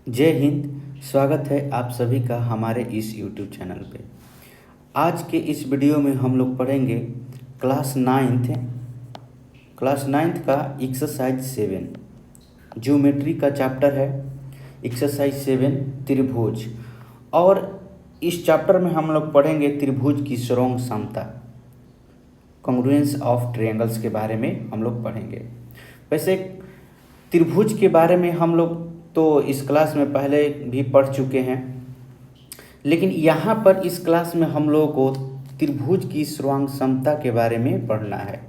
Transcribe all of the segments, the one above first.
जय हिंद। स्वागत है आप सभी का हमारे इस YouTube चैनल पे। आज के इस वीडियो में हम लोग पढ़ेंगे क्लास नाइन्थ का एक्सरसाइज 7 ज्योमेट्री का चैप्टर है। एक्सरसाइज 7 त्रिभुज। और इस चैप्टर में हम लोग पढ़ेंगे त्रिभुज की सर्वांग समता, कॉन्ग्रुएंस ऑफ ट्रायंगल्स के बारे में हम लोग पढ़ेंगे। वैसे त्रिभुज के बारे में हम लोग तो इस क्लास में पहले भी पढ़ चुके हैं, लेकिन यहाँ पर इस क्लास में हम लोगों को त्रिभुज की सर्वांग समता के बारे में पढ़ना है।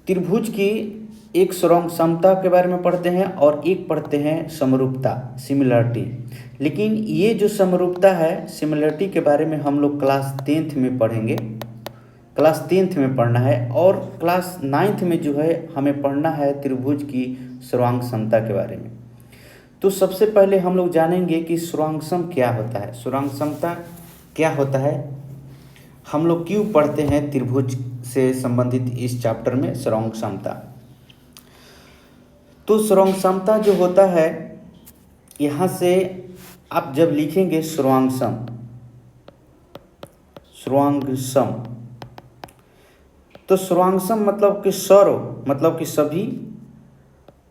त्रिभुज की एक सर्वांग समता के बारे में पढ़ते हैं और एक पढ़ते हैं समरूपता, सिमिलरिटी। लेकिन ये जो समरूपता है, सिमिलरिटी के बारे में हम लोग क्लास 10th में पढ़ेंगे। क्लास 10th में पढ़ना है और क्लास 9th में जो है हमें पढ़ना है त्रिभुज की सर्वांग समता के बारे में। तो सबसे पहले हम लोग जानेंगे कि सर्वांग सम क्या होता है, सर्वांग समता क्या होता है, हम लोग क्यों पढ़ते हैं त्रिभुज से संबंधित इस चैप्टर में सर्वांग समता। तो सर्वांग समता जो होता है, यहाँ से आप जब लिखेंगे सर्वांग सम, तो सर्वांग सम मतलब कि सर्व मतलब कि सभी,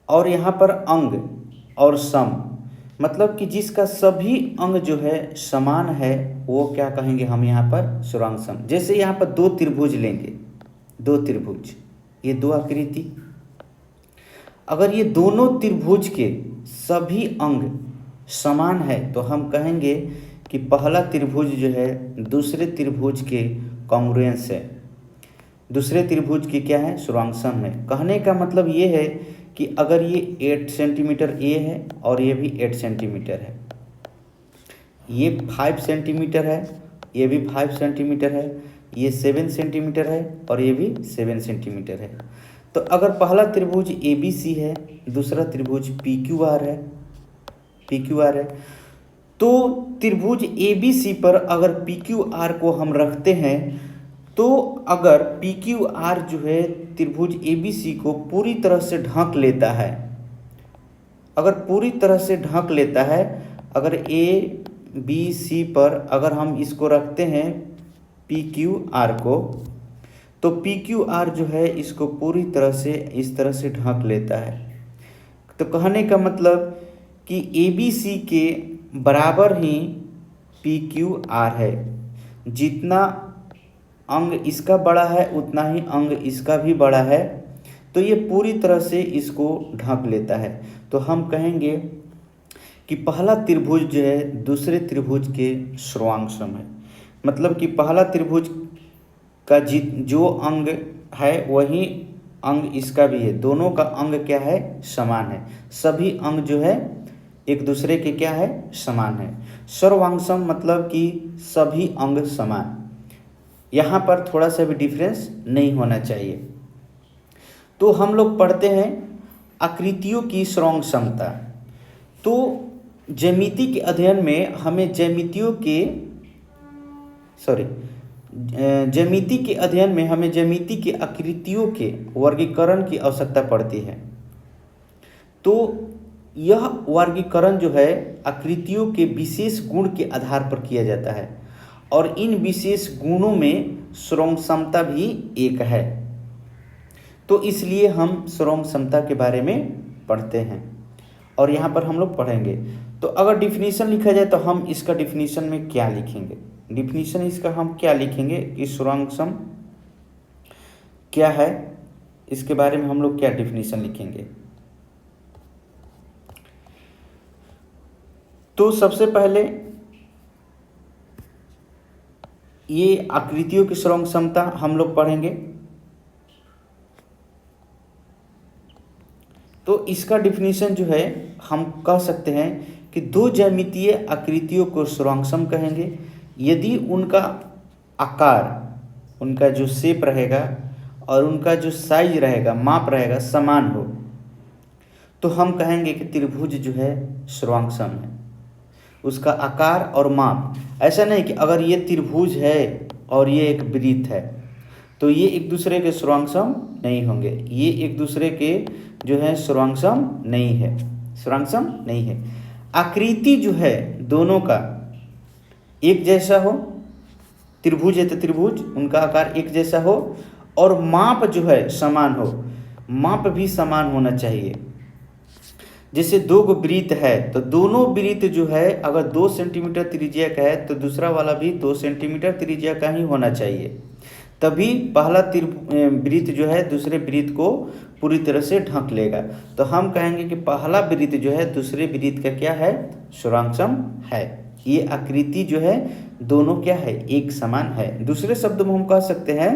और यहाँ पर अंग और सम मतलब कि जिसका सभी अंग जो है समान है, वो क्या कहेंगे हम यहाँ पर सर्वांग सम। जैसे यहाँ पर दो त्रिभुज लेंगे, दो त्रिभुज, ये दो आकृति, अगर ये दोनों त्रिभुज के सभी अंग समान है तो हम कहेंगे कि पहला त्रिभुज जो है दूसरे त्रिभुज के कॉन्ग्रुएंस है, दूसरे त्रिभुज की क्या है, सर्वांग सम है। कहने का मतलब ये है कि अगर ये 8 सेंटीमीटर ए है और ये भी 8 सेंटीमीटर है, ये 5 सेंटीमीटर है, ये भी 5 सेंटीमीटर है, ये 7 सेंटीमीटर है और ये भी 7 सेंटीमीटर है, तो अगर पहला त्रिभुज ABC है, दूसरा त्रिभुज PQR है, तो त्रिभुज ABC पर अगर PQR को हम रखते हैं, तो अगर PQR जो है त्रिभुज ABC को पूरी तरह से ढक लेता है, अगर पूरी तरह से ढक लेता है, अगर ABC पर अगर हम इसको रखते हैं PQR को, तो PQR जो है इसको पूरी तरह से इस तरह से ढक लेता है। तो कहने का मतलब कि ABC के बराबर ही PQR है, जितना अंग इसका बड़ा है उतना ही अंग इसका भी बड़ा है, तो ये पूरी तरह से इसको ढक लेता है। तो हम कहेंगे कि पहला त्रिभुज जो है दूसरे त्रिभुज के सर्वांग सम है। मतलब कि पहला त्रिभुज का जो अंग है वही अंग इसका भी है, दोनों का अंग क्या है, समान है, सभी अंग जो है एक दूसरे के क्या है, समान है। सर्वांग सम मतलब कि सभी अंग समान, यहाँ पर थोड़ा सा भी डिफरेंस नहीं होना चाहिए। तो हम लोग पढ़ते हैं आकृतियों की सर्वांग समता। तो ज्यामिति के अध्ययन में हमें ज्यामिति के आकृतियों के वर्गीकरण की आवश्यकता पड़ती है। तो यह वर्गीकरण जो है आकृतियों के विशेष गुण के आधार पर किया जाता है, और इन विशेष गुणों में सर्वांग समता भी एक है। तो इसलिए हम सर्वांग समता के बारे में पढ़ते हैं और यहाँ पर हम लोग पढ़ेंगे। तो अगर डिफिनीशन लिखा जाए तो हम इसका डिफिनीशन में क्या लिखेंगे, डिफिनीशन इसका हम क्या लिखेंगे कि सर्वांग सम क्या है, इसके बारे में हम लोग क्या डिफिनीशन लिखेंगे। तो सबसे पहले ये आकृतियों की सर्वांग समता हम लोग पढ़ेंगे। तो इसका डिफिनीशन जो है हम कह सकते हैं कि दो ज्यामितीय आकृतियों को सर्वांग सम कहेंगे यदि उनका आकार, उनका जो शेप रहेगा और उनका जो साइज रहेगा, माप रहेगा, समान हो, तो हम कहेंगे कि त्रिभुज जो है सर्वांग सम है। उसका आकार और माप, ऐसा नहीं कि अगर ये त्रिभुज है और ये एक वृत्त है तो ये एक दूसरे के सर्वांग सम नहीं होंगे, ये एक दूसरे के जो है सर्वांग सम नहीं है, सुरांग सम नहीं है। आकृति जो है दोनों का एक जैसा हो, त्रिभुज है तो त्रिभुज उनका आकार एक जैसा हो, और माप जो है समान हो, माप भी समान होना चाहिए। जैसे दो गो वृत्त है तो दोनों वृत्त जो है अगर 2 सेंटीमीटर त्रिज्या का है तो दूसरा वाला भी 2 सेंटीमीटर त्रिज्या का ही होना चाहिए, तभी पहला वृत्त जो है दूसरे वृत्त को पूरी तरह से ढक लेगा। तो हम कहेंगे कि पहला वृत्त जो है दूसरे वृत्त का क्या है, सुरांग सम है। ये आकृति जो है दोनों क्या है, एक समान है। दूसरे शब्द में हम कह सकते हैं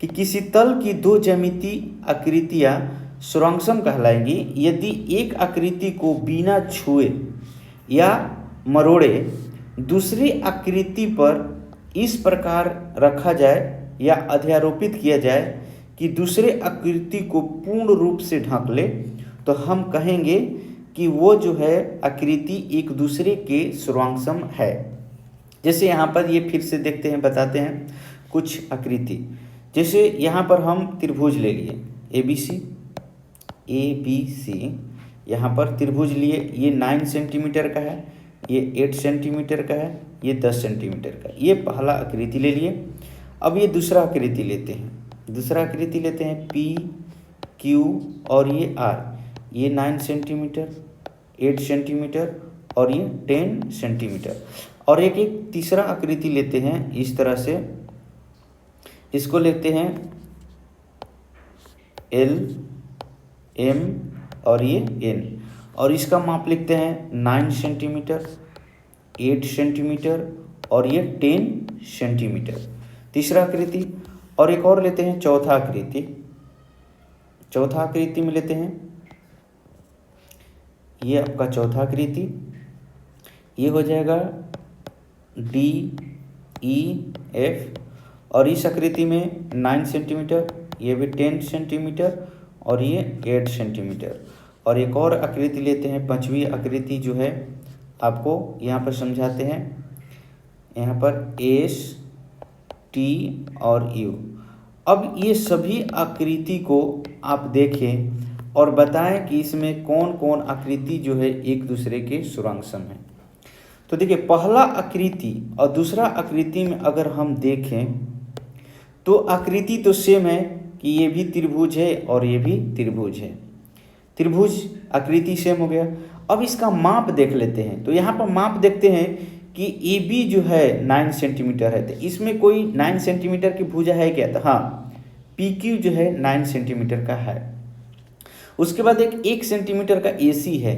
कि किसी तल की 2 ज्यामितीय आकृतियाँ सुरांग सम कहलाएंगी यदि एक आकृति को बिना छुए या मरोड़े दूसरी आकृति पर इस प्रकार रखा जाए या अध्यारोपित किया जाए कि दूसरे आकृति को पूर्ण रूप से ढक ले, तो हम कहेंगे कि वो जो है आकृति एक दूसरे के सुरांग सम है। जैसे यहाँ पर ये फिर से देखते हैं, बताते हैं कुछ आकृति। जैसे यहाँ पर हम त्रिभुज ले लिए ए बी सी, यहाँ पर त्रिभुज लिए, ये 9 सेंटीमीटर का है, ये 8 सेंटीमीटर का है, ये 10 सेंटीमीटर का, ये पहला आकृति ले लिए। अब ये दूसरा आकृति लेते हैं, दूसरा आकृति लेते हैं पी क्यू और ये आर, ये 9 सेंटीमीटर, 8 सेंटीमीटर और ये 10 सेंटीमीटर। और एक तीसरा आकृति लेते हैं इस तरह से, इसको लेते हैं एल एम और ये एन, और इसका माप लिखते हैं 9 सेंटीमीटर, 8 सेंटीमीटर और ये 10 सेंटीमीटर, तीसरा आकृति। और एक और लेते हैं चौथा आकृति, चौथा आकृति में लेते हैं ये आपका चौथा आकृति, ये हो जाएगा डी ई एफ, और इस आकृति में 9 सेंटीमीटर, ये भी 10 सेंटीमीटर और ये 8 सेंटीमीटर। और एक और आकृति लेते हैं, पांचवी आकृति जो है आपको यहाँ पर समझाते हैं, यहाँ पर एस टी और यू। अब ये सभी आकृति को आप देखें और बताएं कि इसमें कौन कौन आकृति जो है एक दूसरे के सुरांग सम है। तो देखिए पहला आकृति और दूसरा आकृति में अगर हम देखें तो आकृति तो सेम है कि ये भी त्रिभुज है और ये भी त्रिभुज है, त्रिभुज आकृति सेम हो गया। अब इसका माप देख लेते हैं, तो यहाँ पर माप देखते हैं कि ए बी जो है 9 सेंटीमीटर है, तो इसमें कोई 9 सेंटीमीटर की भुजा है क्या, तो हाँ पी क्यू जो है 9 सेंटीमीटर का है। उसके बाद एक 1 सेंटीमीटर का ए सी है,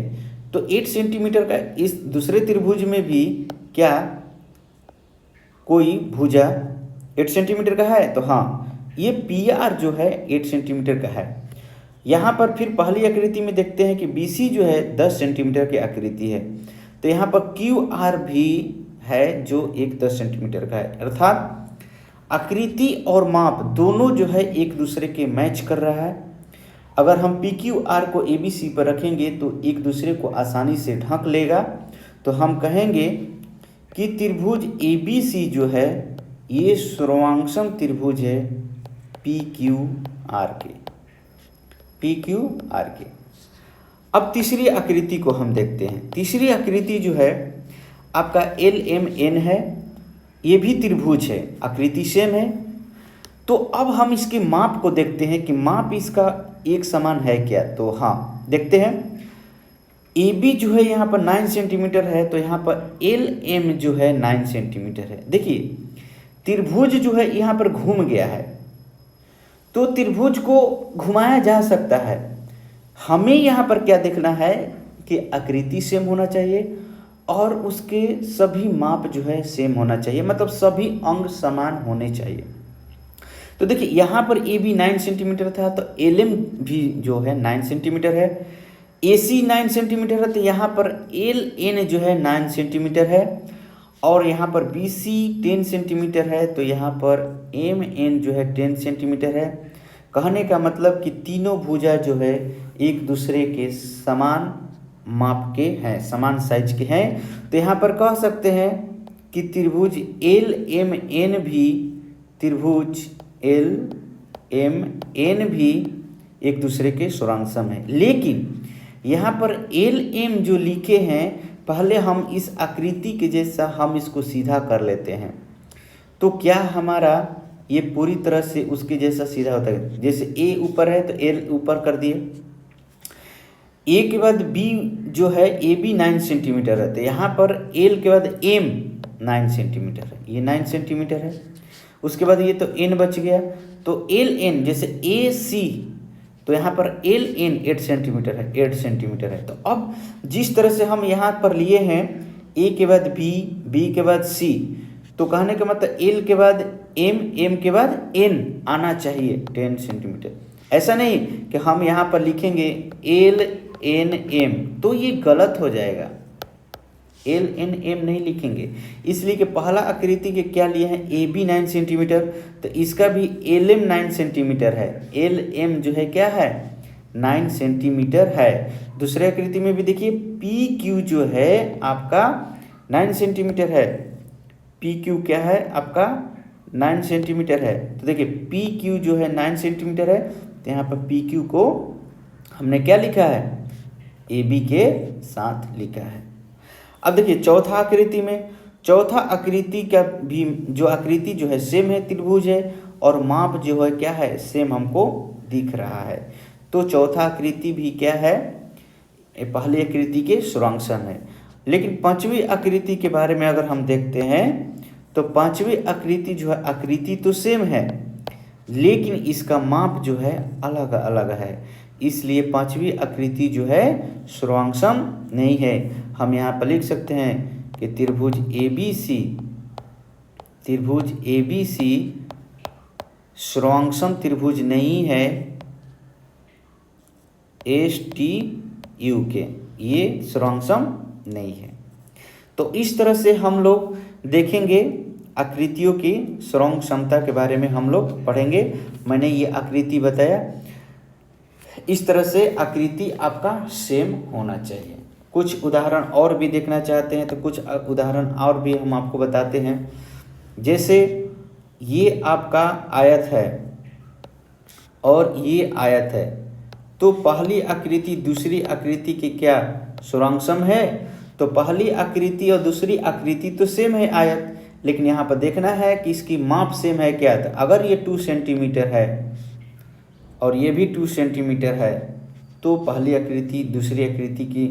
तो 8 सेंटीमीटर का इस दूसरे त्रिभुज में भी क्या कोई भुजा 8 सेंटीमीटर का है, तो हाँ ये पी आर जो है 8 सेंटीमीटर का है। यहाँ पर फिर पहली आकृति में देखते हैं कि बी सी जो है 10 सेंटीमीटर की आकृति है, तो यहाँ पर क्यू आर भी है जो एक 10 सेंटीमीटर का है। अर्थात आकृति और माप दोनों जो है एक दूसरे के मैच कर रहा है। अगर हम पी क्यू आर को ए बी सी पर रखेंगे तो एक दूसरे को आसानी से ढक लेगा, तो हम कहेंगे कि त्रिभुज ए बी सी जो है ये सर्वांगसम त्रिभुज है पी क्यू आर के, पी क्यू आर के। अब तीसरी आकृति को हम देखते हैं। तीसरी आकृति जो है आपका एल एम एन है, ये भी त्रिभुज है, आकृति सेम है। तो अब हम इसके माप को देखते हैं कि माप इसका एक समान है क्या, तो हाँ देखते हैं। ए बी जो है यहाँ पर 9 सेंटीमीटर है, तो यहाँ पर एल एम जो है 9 सेंटीमीटर है। देखिए त्रिभुज जो है यहाँ पर घूम गया है, तो त्रिभुज को घुमाया जा सकता है। हमें यहाँ पर क्या देखना है कि आकृति सेम होना चाहिए और उसके सभी माप जो है सेम होना चाहिए, मतलब सभी अंग समान होने चाहिए। तो देखिए यहाँ पर ए बी 9 सेंटीमीटर था, तो एल एम भी जो है 9 सेंटीमीटर है, ए सी 9 सेंटीमीटर है, तो यहाँ पर एल एन जो है 9 सेंटीमीटर है, और यहाँ पर बी सी 10 सेंटीमीटर है, तो यहाँ पर एम एन जो है 10 सेंटीमीटर है। कहने का मतलब कि तीनों भुजा जो है एक दूसरे के समान माप के हैं, समान साइज के हैं। तो यहाँ पर कह सकते हैं कि त्रिभुज एल एम एन भी, त्रिभुज एल एम एन भी एक दूसरे के सर्वांगसम है। लेकिन यहाँ पर एल एम जो लिखे हैं, पहले हम इस आकृति के जैसा हम इसको सीधा कर लेते हैं, तो क्या हमारा ये पूरी तरह से उसके जैसा सीधा होता है। जैसे ए ऊपर है तो एल ऊपर कर दिए, ए के बाद बी जो है ए बी 9 सेंटीमीटर है, तो यहाँ पर एल के बाद एम 9 सेंटीमीटर है, ये 9 सेंटीमीटर है। उसके बाद ये तो एन बच गया, तो एल एन जैसे ए सी, तो यहाँ पर एल एन 8 सेंटीमीटर है, 8 सेंटीमीटर है। तो अब जिस तरह से हम यहाँ पर लिए हैं ए के बाद बी, बी के बाद सी, तो कहने का मतलब एल के बाद एम, एम के बाद एन आना चाहिए 10 सेंटीमीटर। ऐसा नहीं कि हम यहाँ पर लिखेंगे एल एन एम, तो ये गलत हो जाएगा, एल एन एम नहीं लिखेंगे। इसलिए कि पहला आकृति के क्या लिए हैं, ए बी 9 सेंटीमीटर, तो इसका भी एल एम 9 सेंटीमीटर है, एल एम जो है क्या है 9 सेंटीमीटर है। दूसरे आकृति में भी देखिए पी क्यू जो है आपका 9 सेंटीमीटर है, पी क्यू क्या है आपका 9 सेंटीमीटर है। तो देखिए पी क्यू जो है 9 सेंटीमीटर है, तो यहाँ पर पी क्यू को हमने क्या लिखा है, ए बी के साथ लिखा है। अब देखिए चौथा आकृति में, चौथा आकृति का भी जो आकृति जो है सेम है, त्रिभुज है, और माप जो है क्या है सेम हमको दिख रहा है। तो चौथा आकृति भी क्या है, पहली आकृति के सुरांशन है। लेकिन पांचवी आकृति के बारे में अगर हम देखते हैं, तो पांचवी आकृति जो है आकृति तो सेम है, लेकिन इसका माप जो है अलग अलग है, इसलिए पांचवी आकृति जो है सर्वांगसम नहीं है। हम यहाँ पर लिख सकते हैं कि त्रिभुज ए बी सी, त्रिभुज ए बी सी सर्वांगसम त्रिभुज नहीं है एस टी यू के, ये सर्वांगसम नहीं है। तो इस तरह से हम लोग देखेंगे आकृतियों की सर्वांग क्षमता के बारे में हम लोग पढ़ेंगे। मैंने ये आकृति बताया, इस तरह से आकृति आपका सेम होना चाहिए। कुछ उदाहरण और भी देखना चाहते हैं तो कुछ उदाहरण और भी हम आपको बताते हैं। जैसे ये आपका आयत है और ये आयत है, तो पहली आकृति दूसरी आकृति की क्या सर्वांगसम है, तो पहली आकृति और दूसरी आकृति तो सेम है आयत, लेकिन यहाँ पर देखना है कि इसकी माप सेम है क्या। था अगर ये 2 सेंटीमीटर है और ये भी 2 सेंटीमीटर है, तो पहली आकृति दूसरी आकृति की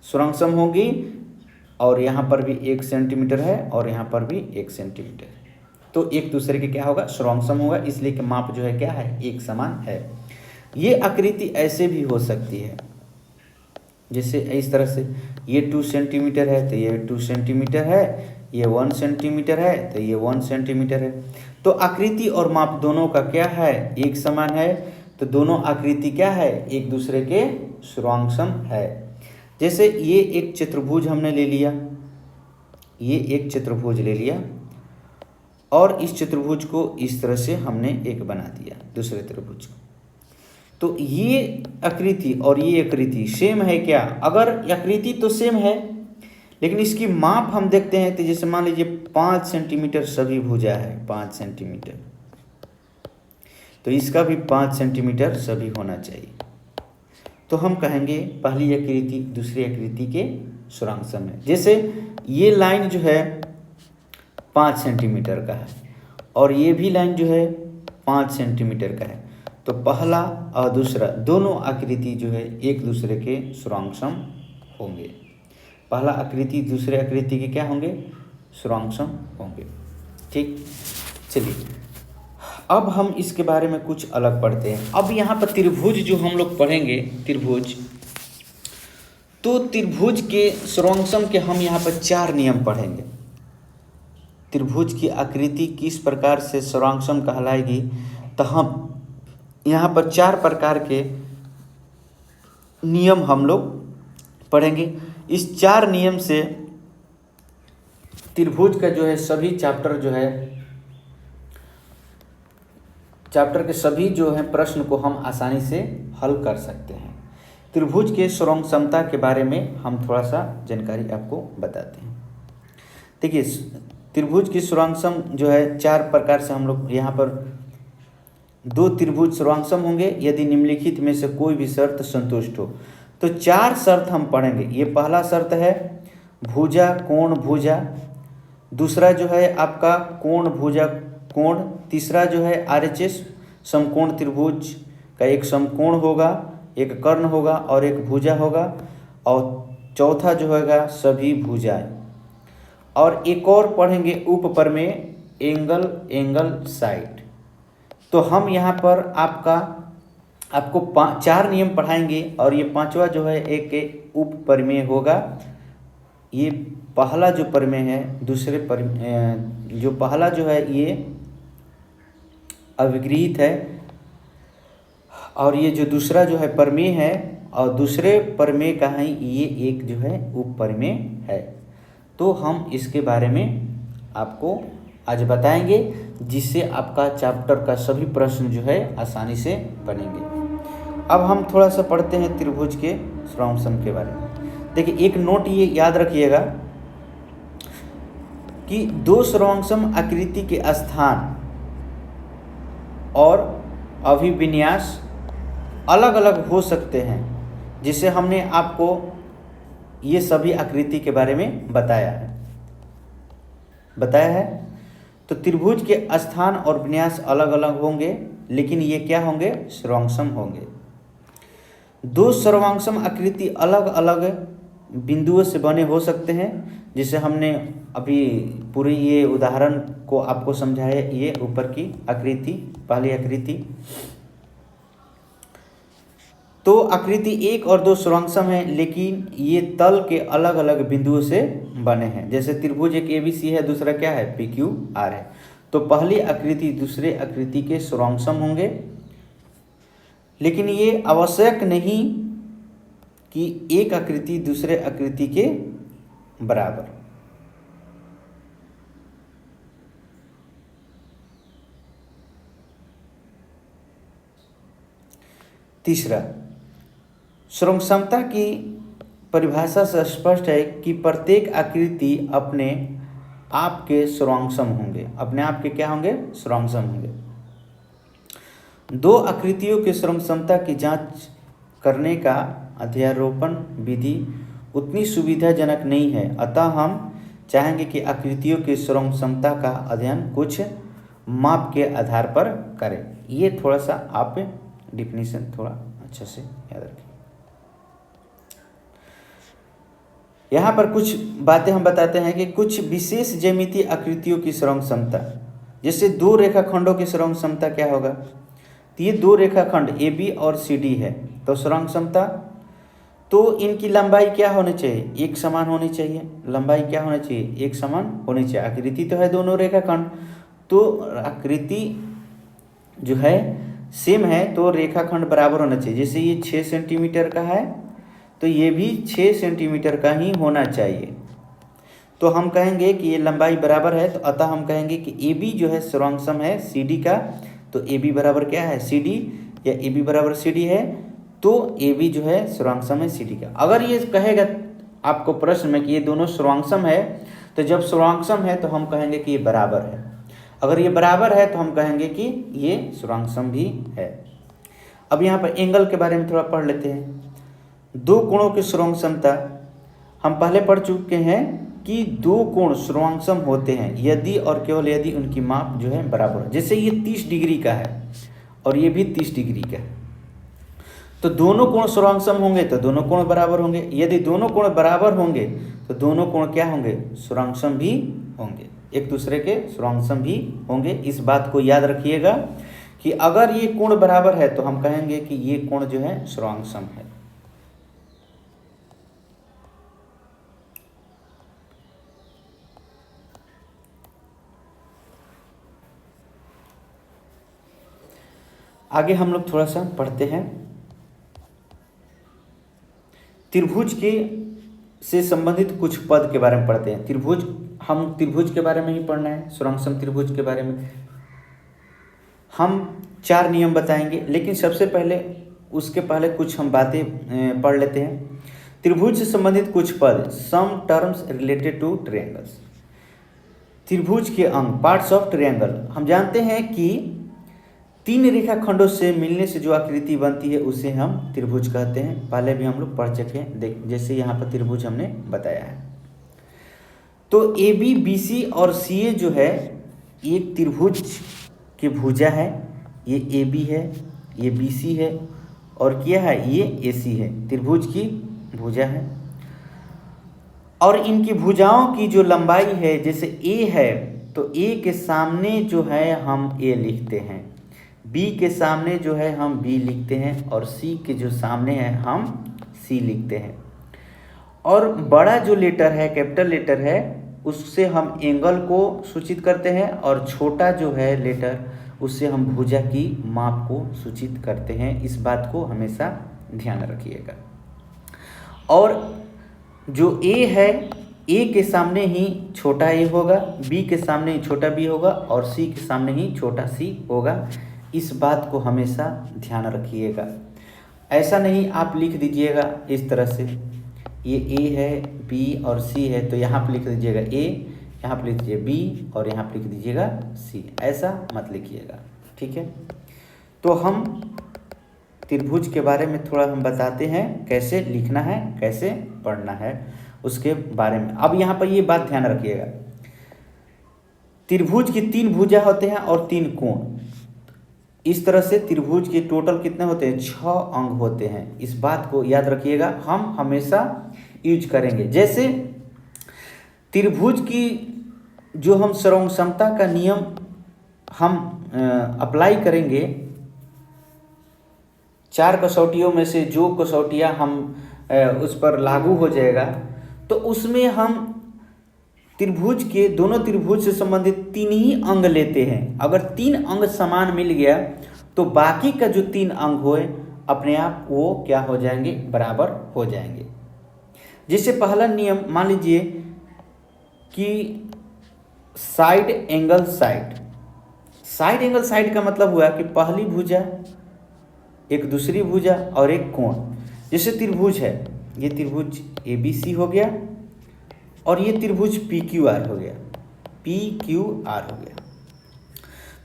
सर्वांगसम होगी, और यहाँ पर भी 1 सेंटीमीटर है और यहाँ पर भी 1 सेंटीमीटर है, तो एक दूसरे के क्या होगा सर्वांगसम होगा, इसलिए कि माप जो है क्या है एक समान है। ये आकृति ऐसे भी हो सकती है, जैसे इस तरह से ये 2 सेंटीमीटर है तो ये 2 सेंटीमीटर है, ये 1 सेंटीमीटर है तो ये 1 सेंटीमीटर है। तो आकृति और माप दोनों का क्या है एक समान है, तो दोनों आकृति क्या है एक दूसरे के सर्वांगसम है। जैसे ये एक चतुर्भुज हमने ले लिया, ये एक चतुर्भुज ले लिया और इस चतुर्भुज को इस तरह से हमने एक बना दिया दूसरे त्रिभुज को, तो ये आकृति और ये आकृति सेम है क्या। अगर आकृति तो सेम है लेकिन इसकी माप हम देखते हैं, तो जैसे मान लीजिए 5 सेंटीमीटर सभी भुजा है 5 सेंटीमीटर, तो इसका भी 5 सेंटीमीटर सभी होना चाहिए। तो हम कहेंगे पहली आकृति दूसरी आकृति के सर्वांगसम है। जैसे ये लाइन जो है 5 सेंटीमीटर का है और ये भी लाइन जो है 5 सेंटीमीटर का है, तो पहला और दूसरा दोनों आकृति जो है एक दूसरे के सर्वांगसम होंगे। पहला आकृति दूसरे आकृति के क्या होंगे सर्वांगसम होंगे। ठीक, चलिए अब हम इसके बारे में कुछ अलग पढ़ते हैं। अब यहाँ पर त्रिभुज जो हम लोग पढ़ेंगे त्रिभुज, तो त्रिभुज के सर्वांगसम के हम यहाँ पर 4 नियम पढ़ेंगे। त्रिभुज की आकृति किस प्रकार से सर्वांगसम कहलाएगी, तो हम यहाँ पर 4 प्रकार के नियम हम लोग पढ़ेंगे। इस 4 नियम से त्रिभुज का जो है सभी चैप्टर जो है चैप्टर के सभी जो है प्रश्न को हम आसानी से हल कर सकते हैं। त्रिभुज के सर्वांगसमता के बारे में हम थोड़ा सा जानकारी आपको बताते हैं। देखिए त्रिभुज की सर्वांगसम जो है 4 प्रकार से हम लोग यहाँ पर दो त्रिभुज सर्वांग सम होंगे यदि निम्नलिखित में से कोई भी शर्त संतुष्ट हो। तो चार शर्त हम पढ़ेंगे। ये पहला शर्त है भुजा कोण भुजा, दूसरा जो है आपका कोण भुजा कोण, तीसरा जो है RHS समकोण त्रिभुज का एक समकोण होगा, एक कर्ण होगा और एक भुजा होगा, और चौथा जो होगा सभी भुजाएं। और एक और पढ़ेंगे उपप्रमेय एंगल एंगल साइड। तो हम यहाँ पर आपको चार नियम पढ़ाएंगे और ये पांचवा जो है एक उपप्रमेय होगा। ये पहला जो प्रमेय है जो पहला जो है ये अविगृहीत है, और ये जो दूसरा जो है प्रमेय है और दूसरे प्रमेय का है ये एक जो है उपप्रमेय है। तो हम इसके बारे में आपको आज बताएंगे, जिससे आपका चैप्टर का सभी प्रश्न जो है आसानी से बनेंगे। अब हम थोड़ा सा पढ़ते हैं त्रिभुज के सर्वांग सम के बारे में। देखिए एक नोट ये याद रखिएगा कि दो सर्वांग सम आकृति के स्थान और अभिविन्यास अलग अलग हो सकते हैं, जिसे हमने आपको ये सभी आकृति के बारे में बताया है। तो त्रिभुज के स्थान और विन्यास अलग अलग होंगे, लेकिन ये क्या होंगे? सर्वांग सम होंगे। दो सर्वांग सम आकृति अलग अलग बिंदुओं से बने हो सकते हैं, जिसे हमने अभी पूरी ये उदाहरण को आपको समझाया। ये ऊपर की आकृति, पहली आकृति। तो आकृति एक और दो सर्वांग सम है, लेकिन ये तल के अलग अलग बिंदुओं से बने हैं। जैसे त्रिभुज एक ABC है, दूसरा क्या है? PQR है। तो पहली आकृति दूसरे आकृति के सर्वांग सम होंगे, लेकिन ये आवश्यक नहीं कि एक आकृति दूसरे आकृति के बराबर। तीसरा, सर्वांग समता की परिभाषा से स्पष्ट है कि प्रत्येक आकृति अपने आप के सर्वांग सम होंगे। अपने आप के क्या होंगे? सर्वांग सम होंगे। दो आकृतियों के सर्वांग समता की जांच करने का अध्यारोपण विधि उतनी सुविधाजनक नहीं है, अतः हम चाहेंगे कि आकृतियों की सर्वांग समता का अध्ययन कुछ माप के आधार पर करें। ये थोड़ा सा आप डिफिनीशन थोड़ा अच्छे से याद रखें। यहाँ पर कुछ बातें हम बताते हैं कि कुछ विशेष ज्यामितीय आकृतियों की सर्वांग समता, जैसे दो रेखाखंडों की सर्वांग समता क्या होगा? तो ये दो रेखाखंड AB और CD है, तो सर्वांग समता, तो इनकी लंबाई क्या होनी चाहिए? एक समान होनी चाहिए। लंबाई क्या होनी चाहिए? एक समान होनी चाहिए। आकृति तो है दोनों रेखाखंड, तो आकृति जो है सेम है, तो रेखाखंड बराबर होना चाहिए। जैसे ये 6 सेंटीमीटर का है, तो ये भी 6 सेंटीमीटर का ही होना चाहिए। तो हम कहेंगे कि ये लंबाई बराबर है, तो अतः हम कहेंगे कि AB जो है सर्वांग सम है CD का। तो AB बराबर क्या है? CD, या AB बराबर CD है, तो AB जो है सर्वांग सम है CD का। अगर ये कहेगा आपको प्रश्न में कि ये दोनों सर्वांग सम है, तो जब सर्वांग सम है तो हम कहेंगे कि ये बराबर है। अगर ये बराबर है तो हम कहेंगे कि ये सर्वांग सम भी है। अब यहाँ पर एंगल के बारे में थोड़ा पढ़ लेते हैं। दो कोणों की सर्वांग समता हम पहले पढ़ चुके हैं कि दो कोण सर्वांग सम होते हैं यदि और केवल यदि उनकी माप जो है बराबर। जैसे ये 30 डिग्री का है और ये भी 30 डिग्री का है, तो दोनों कोण सर्वांग सम होंगे तो दोनों कोण बराबर होंगे। यदि दोनों कोण बराबर होंगे तो दोनों कोण क्या होंगे? सर्वांग सम भी होंगे, एक दूसरे के सर्वांग सम भी होंगे। इस बात को याद रखिएगा कि अगर ये कोण बराबर है तो हम कहेंगे कि ये कोण जो है सर्वांग सम है। आगे हम लोग थोड़ा सा पढ़ते हैं त्रिभुज के से संबंधित कुछ पद के बारे में पढ़ते हैं। त्रिभुज के बारे में ही पढ़ना है, सर्वांग सम त्रिभुज के बारे में हम 4 नियम बताएंगे, लेकिन सबसे पहले उसके पहले कुछ हम बातें पढ़ लेते हैं। त्रिभुज से संबंधित कुछ पद, some terms related to triangles. त्रिभुज के अंग, पार्ट्स ऑफ ट्रायंगल। हम जानते हैं कि तीन रेखाखंडों से मिलने से जो आकृति बनती है उसे हम त्रिभुज कहते हैं। पहले भी हम लोग पढ़ चुके हैं, देख जैसे यहाँ पर त्रिभुज हमने बताया है। तो ए बी बी सी और सी ए जो है एक त्रिभुज की भुजा है। ये ए बी है, ये बी सी है और क्या है, ये ए सी है। त्रिभुज की भुजा है और इनकी भुजाओं की जो लंबाई है, जैसे ए है तो ए के सामने जो है हम ए लिखते हैं, बी के सामने जो है हम बी लिखते हैं और सी के जो सामने है हम सी लिखते हैं। और बड़ा जो लेटर है, कैपिटल लेटर है, उससे हम एंगल को सूचित करते हैं और छोटा जो है लेटर उससे हम भुजा की माप को सूचित करते हैं। इस बात को हमेशा ध्यान रखिएगा। और जो ए है, ए के सामने ही छोटा ए होगा, बी के सामने ही छोटा बी होगा और सी के सामने ही छोटा सी होगा। इस बात को हमेशा ध्यान रखिएगा। ऐसा नहीं आप लिख दीजिएगा इस तरह से, ये ए है, बी और सी है तो यहाँ पर लिख दीजिएगा ए, यहाँ पर लिख दीजिए बी और यहाँ पर लिख दीजिएगा सी। ऐसा मत लिखिएगा, ठीक है। तो हम त्रिभुज के बारे में थोड़ा हम बताते हैं, कैसे लिखना है, कैसे पढ़ना है उसके बारे में। अब यहाँ पर ये बात ध्यान रखिएगा, त्रिभुज की तीन भुजा होते हैं और तीन कोण। इस तरह से त्रिभुज के टोटल कितने होते हैं, 6 अंग होते हैं। इस बात को याद रखिएगा, हम हमेशा यूज करेंगे। जैसे त्रिभुज की जो हम सर्वसमता का नियम हम अप्लाई करेंगे, 4 कसौटियों में से जो कसौटियाँ हम उस पर लागू हो जाएगा, तो उसमें हम त्रिभुज के दोनों त्रिभुज से संबंधित 3 ही अंग लेते हैं। अगर 3 अंग समान मिल गया तो बाकी का जो 3 अंग होए अपने आप वो क्या हो जाएंगे, बराबर हो जाएंगे। जैसे पहला नियम मान लीजिए कि side angle side. Side angle side का मतलब हुआ कि पहली भुजा, एक दूसरी भुजा और एक कोण। जैसे त्रिभुज है, ये त्रिभुज ए बी सी हो गया और ये त्रिभुज पी क्यू आर हो गया, पी क्यू आर हो गया।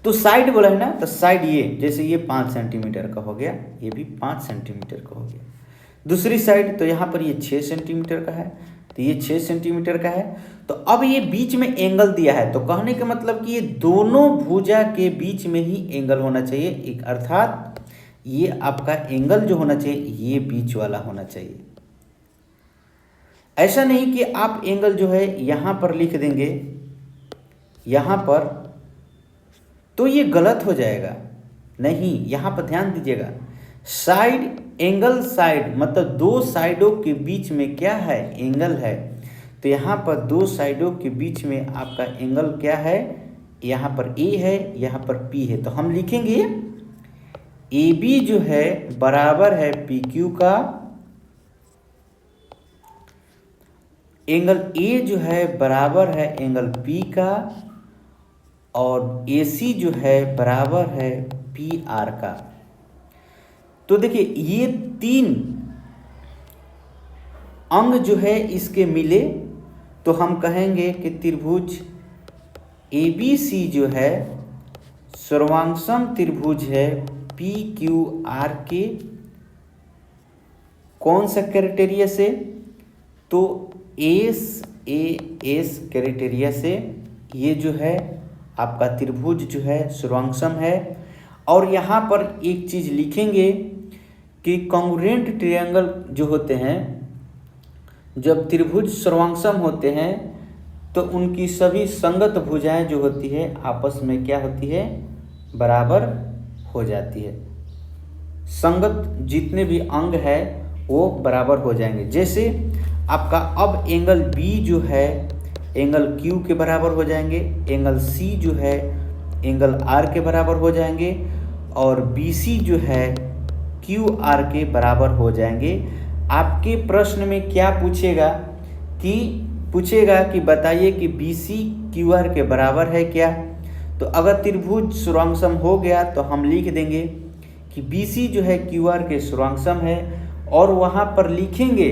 तो साइड बोला है ना, तो साइड ये, जैसे ये 5 सेंटीमीटर का हो गया, ये भी 5 सेंटीमीटर का हो गया। दूसरी साइड तो यहाँ पर ये 6 सेंटीमीटर का है, तो ये 6 सेंटीमीटर का है। तो अब ये बीच में एंगल दिया है, तो कहने का मतलब कि ये दोनों भुजा के बीच में ही एंगल होना चाहिए, एक अर्थात ये आपका एंगल जो होना चाहिए ये बीच वाला होना चाहिए। ऐसा नहीं कि आप एंगल जो है यहाँ पर लिख देंगे, यहाँ पर, तो ये गलत हो जाएगा। नहीं, यहाँ पर ध्यान दीजिएगा, साइड एंगल साइड मतलब 2 साइडों के बीच में क्या है, एंगल है। तो यहाँ पर 2 साइडों के बीच में आपका एंगल क्या है, यहाँ पर ए है, यहाँ पर पी है। तो हम लिखेंगे ए बी जो है बराबर है पी क्यू का, एंगल ए जो है बराबर है एंगल पी का और ए सी जो है बराबर है पी आर का। तो देखिए ये 3 अंग जो है इसके मिले तो हम कहेंगे कि त्रिभुज ए बी सी जो है सर्वांगसम त्रिभुज है पी क्यू आर के कौन सा क्राइटेरिया से, तो एस ए एस क्राइटेरिया से ये जो है आपका त्रिभुज जो है सर्वांगसम है। और यहाँ पर एक चीज़ लिखेंगे कि कॉन्ग्रुएंट ट्रायंगल जो होते हैं, जब त्रिभुज सर्वांगसम होते हैं तो उनकी सभी संगत भुजाएं जो होती है आपस में क्या होती है, बराबर हो जाती है। संगत जितने भी अंग है वो बराबर हो जाएंगे। जैसे आपका अब एंगल बी जो है एंगल क्यू के बराबर हो जाएंगे, एंगल सी जो है एंगल आर के बराबर हो जाएंगे और बी सी जो है क्यू आर के बराबर हो जाएंगे। आपके प्रश्न में क्या पूछेगा कि बताइए कि बी सी क्यू आर के बराबर है क्या। तो अगर त्रिभुज सर्वांगसम हो गया तो हम लिख देंगे कि बी सी जो है क्यू आर के सर्वांगसम है और वहाँ पर लिखेंगे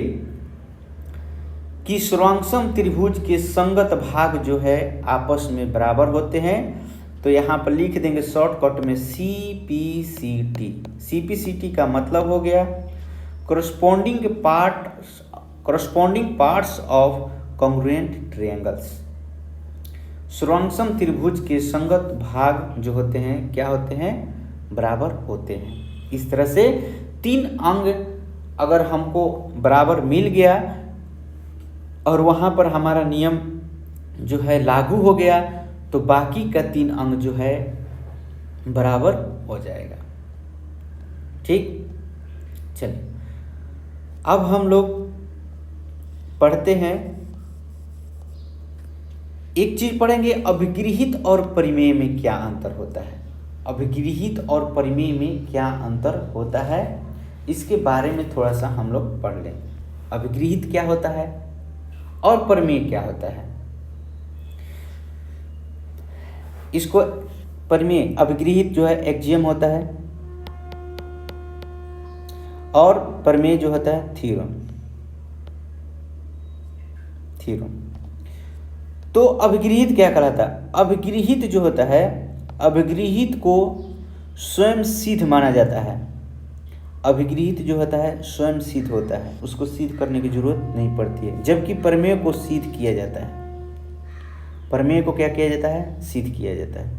कि सर्वांगसम त्रिभुज के संगत भाग जो है आपस में बराबर होते हैं। तो यहाँ पर लिख देंगे शॉर्टकट में CPCT। CPCT का मतलब हो गया corresponding parts of congruent triangles। सर्वांगसम त्रिभुज के संगत भाग जो होते हैं क्या होते हैं, बराबर होते हैं। इस तरह से 3 अंग अगर हमको बराबर मिल गया और वहाँ पर हमारा नियम जो है लागू हो गया तो बाकी का 3 अंग जो है बराबर हो जाएगा। ठीक, चलिए अब हम लोग पढ़ते हैं, एक चीज पढ़ेंगे, अभिगृहित और परिमेय में क्या अंतर होता है। अभिगृहित और परिमेय में क्या अंतर होता है इसके बारे में थोड़ा सा हम लोग पढ़ लें। अभिगृहित क्या होता है और परिमेय क्या होता है। इसको परिमेय, अभिगृहित जो है एक्जियम होता है और परिमेय जो होता है थ्योरम। तो अभिगृहित क्या कहलाता है, अभिगृहित जो होता है, अभिगृहित को स्वयं सिद्ध माना जाता है। अभिगृहित जो होता है स्वयं सिद्ध होता है, उसको सिद्ध करने की जरूरत नहीं पड़ती है, जबकि परिमेय को सिद्ध किया जाता है। परिमेय को क्या किया जाता है, सिद्ध किया जाता है।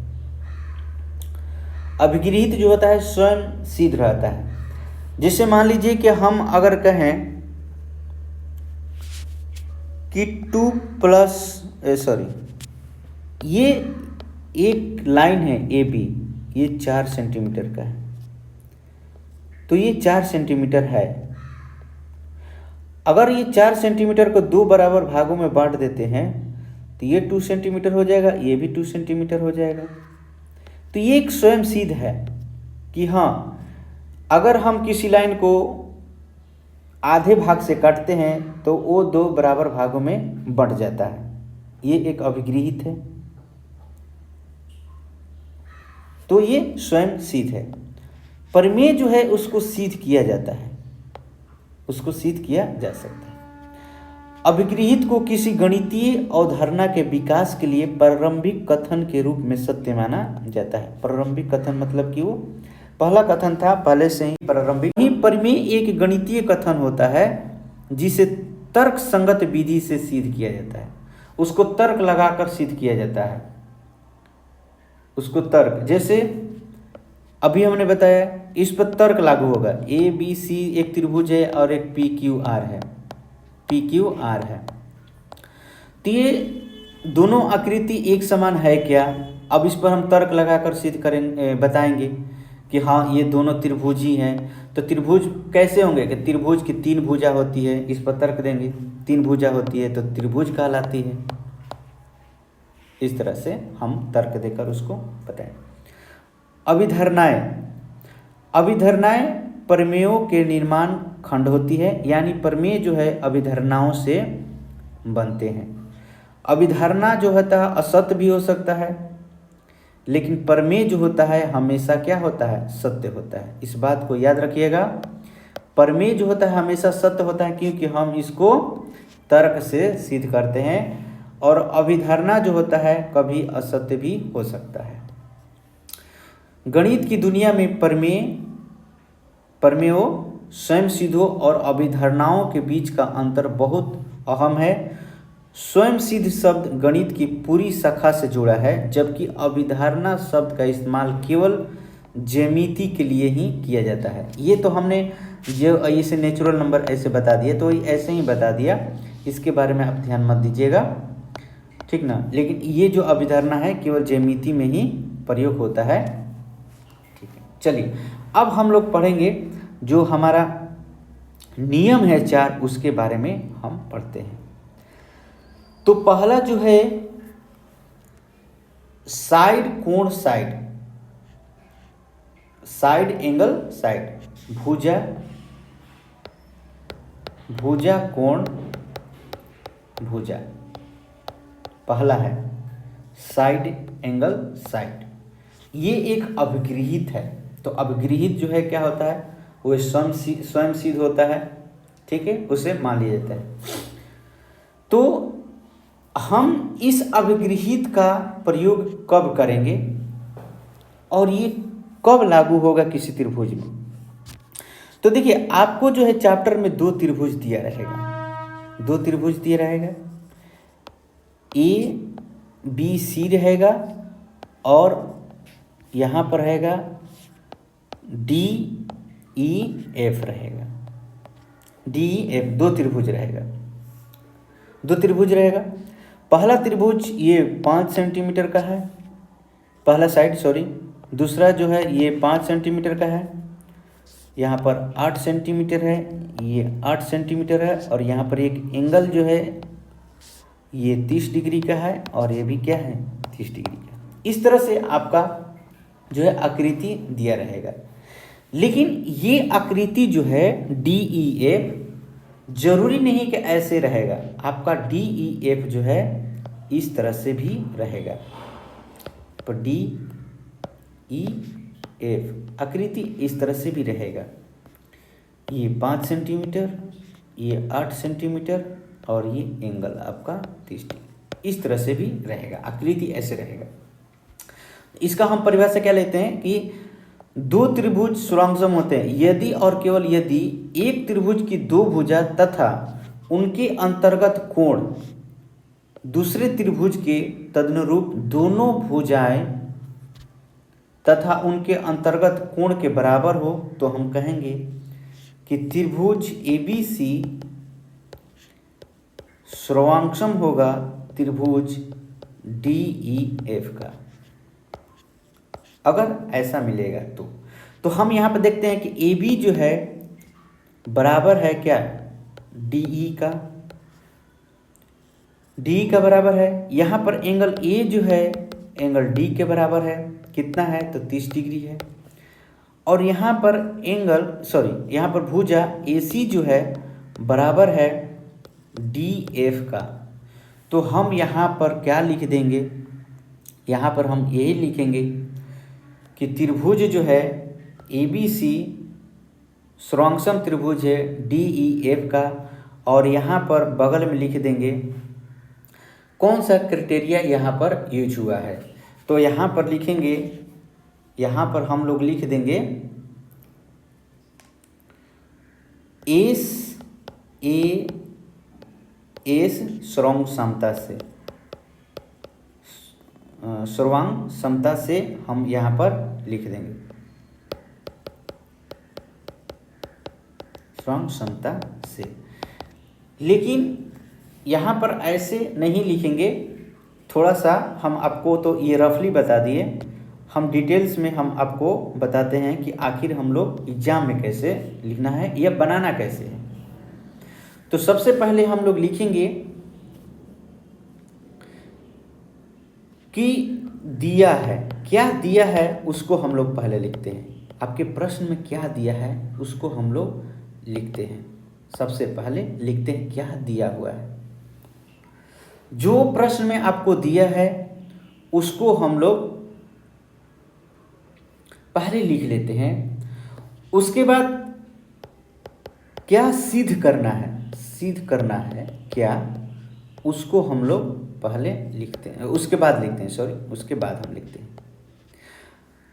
अभिगृहित जो होता है स्वयं सिद्ध रहता है। जैसे मान लीजिए कि हम अगर कहें कि 2 प्लस ये एक लाइन है AB, ये 4 सेंटीमीटर का है, तो ये 4 सेंटीमीटर है। अगर ये 4 सेंटीमीटर को 2 बराबर भागों में बांट देते हैं तो ये 2 सेंटीमीटर हो जाएगा, ये भी 2 सेंटीमीटर हो जाएगा। तो ये एक स्वयं सिद्ध है कि हाँ, अगर हम किसी लाइन को आधे भाग से काटते हैं तो वो 2 बराबर भागों में बंट जाता है। ये एक अभिगृहित है, तो ये स्वयं सिद्ध है। परिमेय जो है उसको सिद्ध किया जाता है, उसको सिद्ध किया जा सकता है। अभिगृहित को किसी गणितीय अवधारणा के विकास के लिए प्रारंभिक कथन के रूप में सत्य माना जाता है। प्रारंभिक कथन मतलब कि वो पहला कथन था, पहले से ही प्रारंभिक ही। परिमेय एक गणितीय कथन होता है जिसे तर्क संगत विधि से सिद्ध किया जाता है। उसको तर्क लगाकर सिद्ध किया जाता है, उसको तर्क, जैसे अभी हमने बताया इस पर तर्क लागू होगा। ABC एक त्रिभुज है और एक PQR है, PQR है, तो ये दोनों आकृति एक समान है क्या। अब इस पर हम तर्क लगाकर सिद्ध करेंगे, बताएंगे कि हाँ ये दोनों त्रिभुज ही हैं। तो त्रिभुज कैसे होंगे कि त्रिभुज की 3 भुजा होती है, इस पर तर्क देंगे, 3 भुजा होती है तो त्रिभुज कहलाती है। इस तरह से हम तर्क देकर उसको बताएं। अभिधारणाएं, अभिधारणाएं परिमेयों के निर्माण खंड होती है, यानी परिमेय जो है अभिधारणाओं से बनते हैं। अभिधारणा जो होता है असत्य भी हो सकता है, लेकिन परिमेय जो होता है हमेशा क्या होता है, सत्य होता है। इस बात को याद रखिएगा, परिमेय जो होता है हमेशा सत्य होता है, क्योंकि हम इसको तर्क से सिद्ध करते हैं। और अभिधारणा जो होता है कभी असत्य भी हो सकता है। गणित की दुनिया में परिमेयों, स्वयं सिद्धों और अभिधारणाओं के बीच का अंतर बहुत अहम है। स्वयं सिद्ध शब्द गणित की पूरी शाखा से जुड़ा है, जबकि अभिधारणा शब्द का इस्तेमाल केवल ज्यामिति के लिए ही किया जाता है। ये तो हमने जो ऐसे नेचुरल नंबर ऐसे बता दिए, तो ऐसे ही बता दिया, इसके बारे में आप ध्यान मत दीजिएगा, ठीक ना। लेकिन ये जो अभिधारणा है केवल ज्यामिति में ही प्रयोग होता है, ठीक है। चलिए अब हम लोग पढ़ेंगे जो हमारा नियम है 4, उसके बारे में हम पढ़ते हैं। तो पहला जो है साइड कोण साइड, साइड एंगल साइड, भुजा कोण भुजा, पहला है साइड एंगल साइड। ये एक अभिगृहित है। तो अभिगृहित जो है क्या होता है, वो स्वयं सिद्ध होता है, ठीक है, उसे मान लिया जाता है। तो हम इस अभिगृहित का प्रयोग कब करेंगे, और ये कब लागू होगा किसी त्रिभुज में। तो देखिए आपको जो है चैप्टर में दो त्रिभुज दिया रहेगा, दो त्रिभुज दिया रहेगा, ए बी सी रहेगा और यहाँ पर रहेगा डी ई एफ रहेगा, डी ई एफ दो त्रिभुज रहेगा, दो त्रिभुज रहेगा। पहला त्रिभुज ये 5 सेंटीमीटर का है, पहला साइड सॉरी, दूसरा जो है ये 5 सेंटीमीटर का है, यहाँ पर 8 सेंटीमीटर है, ये 8 सेंटीमीटर है और यहाँ पर एक एंगल जो है ये 30 डिग्री का है और ये भी क्या है 30 डिग्री का। इस तरह से आपका जो है आकृति दिया रहेगा। लेकिन ये आकृति जो है डी ई एफ जरूरी नहीं कि ऐसे रहेगा, आपका डी ई एफ जो है इस तरह से भी रहेगा। तो डी ई एफ आकृति इस तरह से भी रहेगा, ये 5 सेंटीमीटर, ये 8 सेंटीमीटर और ये एंगल आपका 30 डिग्री, इस तरह से भी रहेगा, आकृति ऐसे रहेगा। इसका हम परिभाषा क्या लेते हैं कि दो त्रिभुज सुरांगसम होते हैं यदि और केवल यदि एक त्रिभुज की दो भुजा तथा उनके अंतर्गत कोण दूसरे त्रिभुज के तदनुरूप दोनों भुजाएं तथा उनके अंतर्गत कोण के बराबर हो तो हम कहेंगे कि त्रिभुज ABC सर्वांगसम होगा त्रिभुज DEF का। अगर ऐसा मिलेगा तो हम यहाँ पर देखते हैं कि AB जो है बराबर है क्या DE का, DE का बराबर है। यहाँ पर एंगल A जो है एंगल D के बराबर है, कितना है तो 30 डिग्री है। और यहाँ पर यहाँ पर भुजा AC जो है बराबर है DF का। तो हम यहाँ पर क्या लिख देंगे, यहाँ पर हम यही लिखेंगे कि त्रिभुज जो है ABC सर्वांगसम त्रिभुज है DEF का। और यहाँ पर बगल में लिख देंगे कौन सा क्राइटेरिया यहाँ पर यूज हुआ है। तो यहाँ पर लिखेंगे, यहाँ पर हम लोग लिख देंगे एस सर्वांग समता से हम यहाँ पर लिख देंगे सर्वांग समता से। लेकिन यहाँ पर ऐसे नहीं लिखेंगे, थोड़ा सा हम आपको तो ये रफली बता दिए, हम डिटेल्स में हम आपको बताते हैं कि आखिर हम लोग एग्जाम में कैसे लिखना है या बनाना कैसे है। तो सबसे पहले हम लोग लिखेंगे कि दिया है, क्या दिया है उसको हम लोग पहले लिखते हैं। आपके प्रश्न में क्या दिया है उसको हम लोग लिखते हैं, सबसे पहले लिखते हैं क्या दिया हुआ है। जो प्रश्न में आपको दिया है उसको हम लोग पहले लिख लेते हैं। उसके बाद क्या सिद्ध करना है क्या, उसको हम लोग पहले लिखते हैं, उसके बाद लिखते हैं उसके बाद हम लिखते हैं।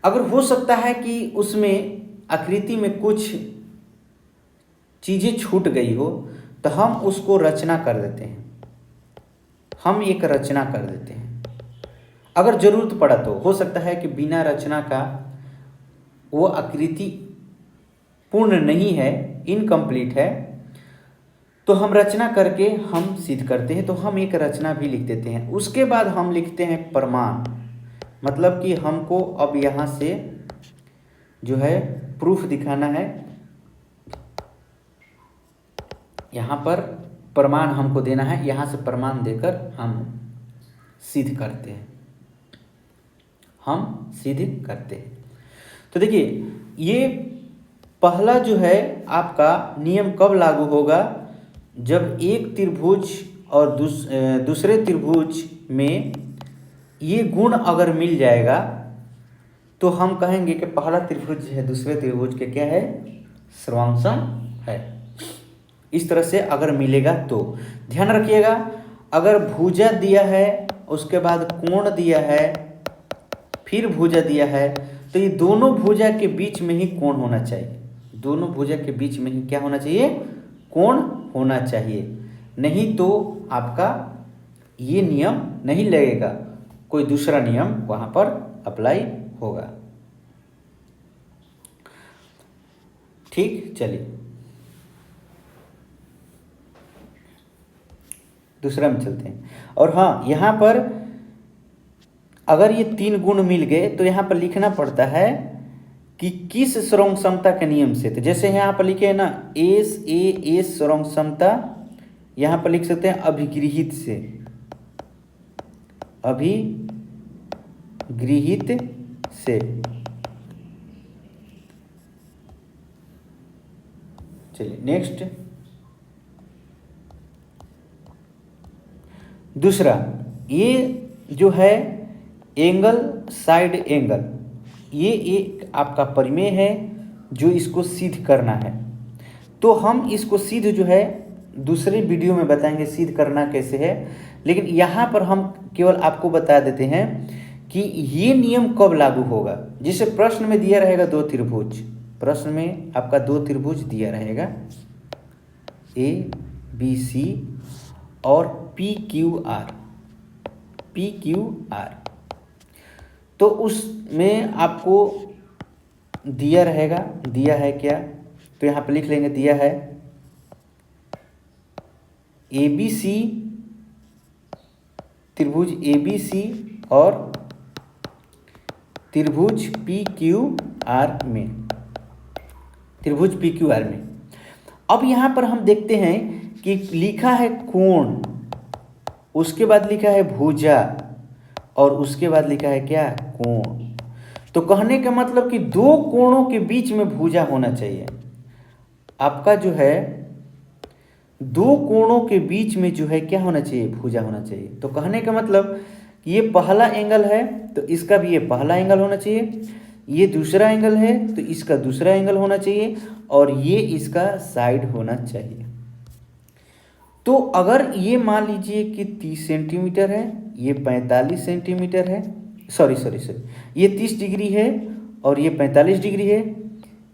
अगर हो सकता है कि उसमें आकृति में कुछ चीज़ें छूट गई हो तो हम उसको रचना कर देते हैं, हम एक रचना कर देते हैं। अगर ज़रूरत पड़ा तो हो सकता है कि बिना रचना का वो आकृति पूर्ण नहीं है, इनकम्प्लीट है, तो हम रचना करके हम सिद्ध करते हैं। तो हम एक रचना भी लिख देते हैं। उसके बाद हम लिखते हैं प्रमाण, मतलब कि हमको अब यहाँ से जो है प्रूफ दिखाना है, यहाँ पर प्रमाण हमको देना है, यहाँ से प्रमाण देकर हम सिद्ध करते हैं, तो देखिए ये पहला जो है आपका नियम कब लागू होगा, जब एक त्रिभुज और दूसरे त्रिभुज में ये गुण अगर मिल जाएगा तो हम कहेंगे कि पहला त्रिभुज है दूसरे त्रिभुज के क्या है सर्वांगसम है। इस तरह से अगर मिलेगा तो ध्यान रखिएगा, अगर भुजा दिया है उसके बाद कोण दिया है फिर भुजा दिया है तो ये दोनों भुजा के बीच में ही कोण होना चाहिए, दोनों भुजा के बीच में ही क्या होना चाहिए, कोण होना चाहिए, नहीं तो आपका ये नियम नहीं लगेगा, कोई दूसरा नियम वहाँ पर अप्लाई होगा। ठीक, चलिए दूसरा में चलते हैं। और हाँ, यहाँ पर अगर ये 3 गुण मिल गए तो यहाँ पर लिखना पड़ता है कि किस स्रोंग समता के नियम से। तो जैसे यहाँ पर लिखे है ना, एस स्रोंग समता, यहाँ पर लिख सकते हैं अभिगृहित से, अभिगृहित से। चलिए नेक्स्ट, दूसरा, ये जो है एंगल साइड एंगल, ये एक आपका परिमेय है जो इसको सिद्ध करना है। तो हम इसको सिद्ध जो है दूसरे वीडियो में बताएंगे सिद्ध करना कैसे है, लेकिन यहाँ पर हम केवल आपको बता देते हैं कि ये नियम कब लागू होगा। जैसे प्रश्न में दिया रहेगा 2 त्रिभुज, प्रश्न में आपका 2 त्रिभुज दिया रहेगा ABC और PQR, तो उसमें आपको दिया रहेगा, दिया है क्या, तो यहाँ पर लिख लेंगे, दिया है ABC, त्रिभुज ABC और त्रिभुज PQR में, त्रिभुज PQR में। अब यहाँ पर हम देखते हैं कि लिखा है कोण, उसके बाद लिखा है भुजा और उसके बाद लिखा है क्या, कोण। तो कहने का मतलब कि 2 कोणों के बीच में भुजा होना चाहिए। आपका जो है 2 कोणों के बीच में जो है क्या होना चाहिए, भुजा होना चाहिए। तो कहने का मतलब ये पहला एंगल है तो इसका भी ये पहला एंगल होना चाहिए, ये दूसरा एंगल है तो इसका दूसरा एंगल होना चाहिए, और ये इसका साइड होना चाहिए। तो अगर ये मान लीजिए कि 30 सेंटीमीटर है, ये 45 सेंटीमीटर है, सॉरी ये 30 डिग्री है और ये 45 डिग्री है,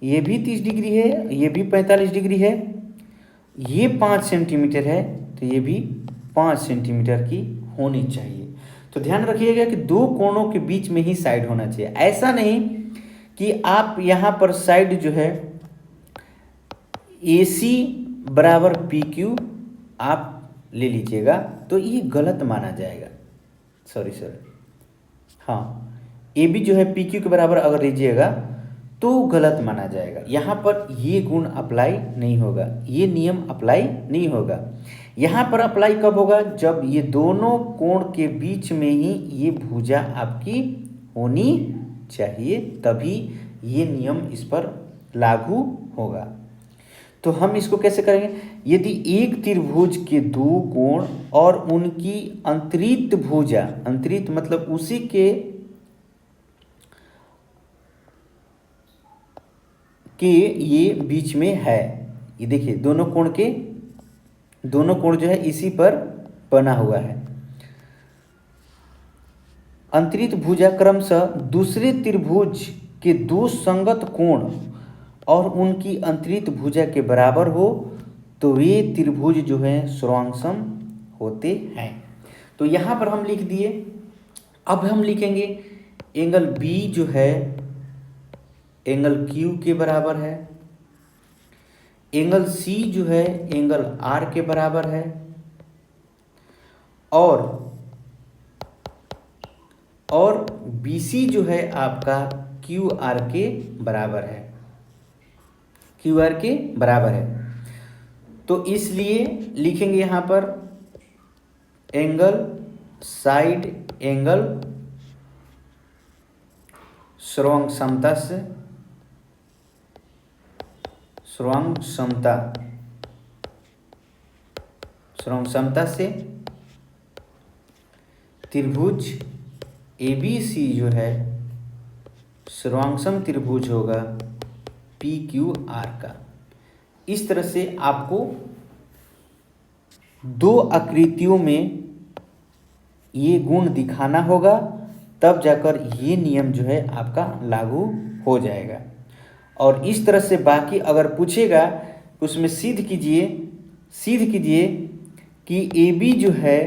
ये भी 30 डिग्री है, ये भी 45 डिग्री है, ये 5 सेंटीमीटर है तो ये भी 5 सेंटीमीटर की होनी चाहिए। तो ध्यान रखिएगा कि 2 कोणों के बीच में ही साइड होना चाहिए। ऐसा नहीं कि आप यहाँ पर साइड जो है AC बराबर PQ आप ले लीजिएगा तो ये गलत माना जाएगा, सॉरी हाँ, AB जो है PQ के बराबर अगर लीजिएगा तो गलत माना जाएगा। यहाँ पर ये गुण अप्लाई नहीं होगा, ये नियम अप्लाई नहीं होगा। यहाँ पर अप्लाई कब होगा, जब ये दोनों कोण के बीच में ही ये भुजा आपकी होनी चाहिए, तभी ये नियम इस पर लागू होगा। तो हम इसको कैसे करेंगे, यदि एक त्रिभुज के 2 कोण और उनकी अंतरित भुजा, अंतरित मतलब उसी के ये बीच में है, ये देखिए दोनों कोण जो है इसी पर बना हुआ है। अंतरित भुजा क्रमशः दूसरे त्रिभुज के 2 संगत कोण और उनकी अंतरित भुजा के बराबर हो तो वे त्रिभुज जो है सर्वांगसम होते हैं। तो यहाँ पर हम लिख दिए। अब हम लिखेंगे एंगल B जो है एंगल Q के बराबर है, एंगल C जो है एंगल R के बराबर है, और BC जो है आपका QR के बराबर है, QR के बराबर है। तो इसलिए लिखेंगे यहाँ पर एंगल साइड एंगल सर्वांग समता से, सर्वांग समता से त्रिभुज ABC जो है सर्वांगसम त्रिभुज होगा PQR का। इस तरह से आपको 2 आकृतियों में ये गुण दिखाना होगा तब जाकर ये नियम जो है आपका लागू हो जाएगा। और इस तरह से बाकी अगर पूछेगा उसमें सिद्ध कीजिए कि ए बी जो है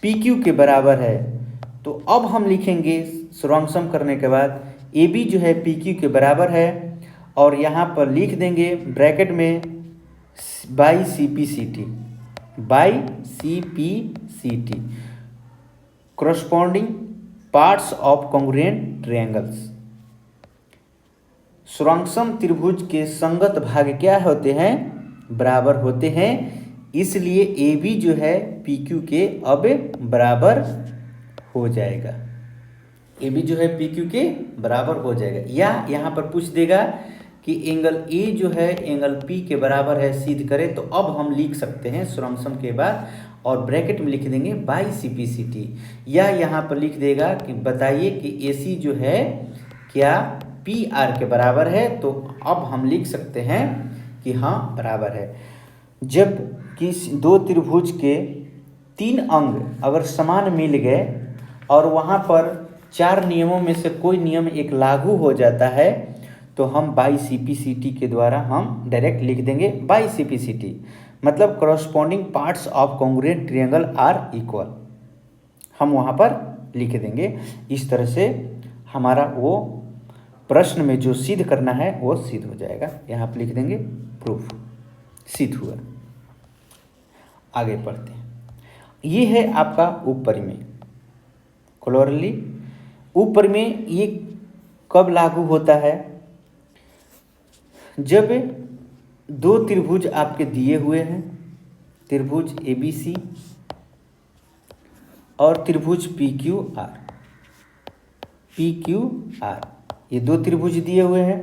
पी क्यू के बराबर है। तो अब हम लिखेंगे सर्वांग करने के बाद ए बी जो है पी क्यू के बराबर है, और यहाँ पर लिख देंगे ब्रैकेट में by C P C T corresponding parts of congruent triangles। सर्वांग त्रिभुज के संगत भाग क्या होते हैं? बराबर होते हैं, इसलिए ए बी जो है पी क्यू के अब बराबर हो जाएगा। ए बी जो है पी क्यू के बराबर हो जाएगा। या यहाँ पर पूछ देगा कि एंगल ए जो है एंगल पी के बराबर है, सिद्ध करें। तो अब हम लिख सकते हैं सर्वांग के बाद और ब्रैकेट में लिख देंगे by C P C T. या यहाँ पर लिख देगा कि बताइए कि ए सी जो है क्या पी आर के बराबर है। तो अब हम लिख सकते हैं कि हाँ बराबर है। जब कि दो त्रिभुज के 3 अंग अगर समान मिल गए और वहाँ पर 4 नियमों में से कोई नियम एक लागू हो जाता है, तो हम by C P C T के द्वारा हम डायरेक्ट लिख देंगे by C P C T, मतलब corresponding parts of congruent triangle are equal, हम वहाँ पर लिख देंगे। इस तरह से हमारा वो प्रश्न में जो सिद्ध करना है वो सिद्ध हो जाएगा। यहाँ पर लिख देंगे प्रूफ, सिद्ध हुआ। आगे पढ़ते हैं। ये है आपका उपपरिमेय। क्लोरली उपपरिमेय ये कब लागू होता है? जब 2 त्रिभुज आपके दिए हुए हैं, त्रिभुज ए बी सी और त्रिभुज पी क्यू आर, ये 2 त्रिभुज दिए हुए हैं,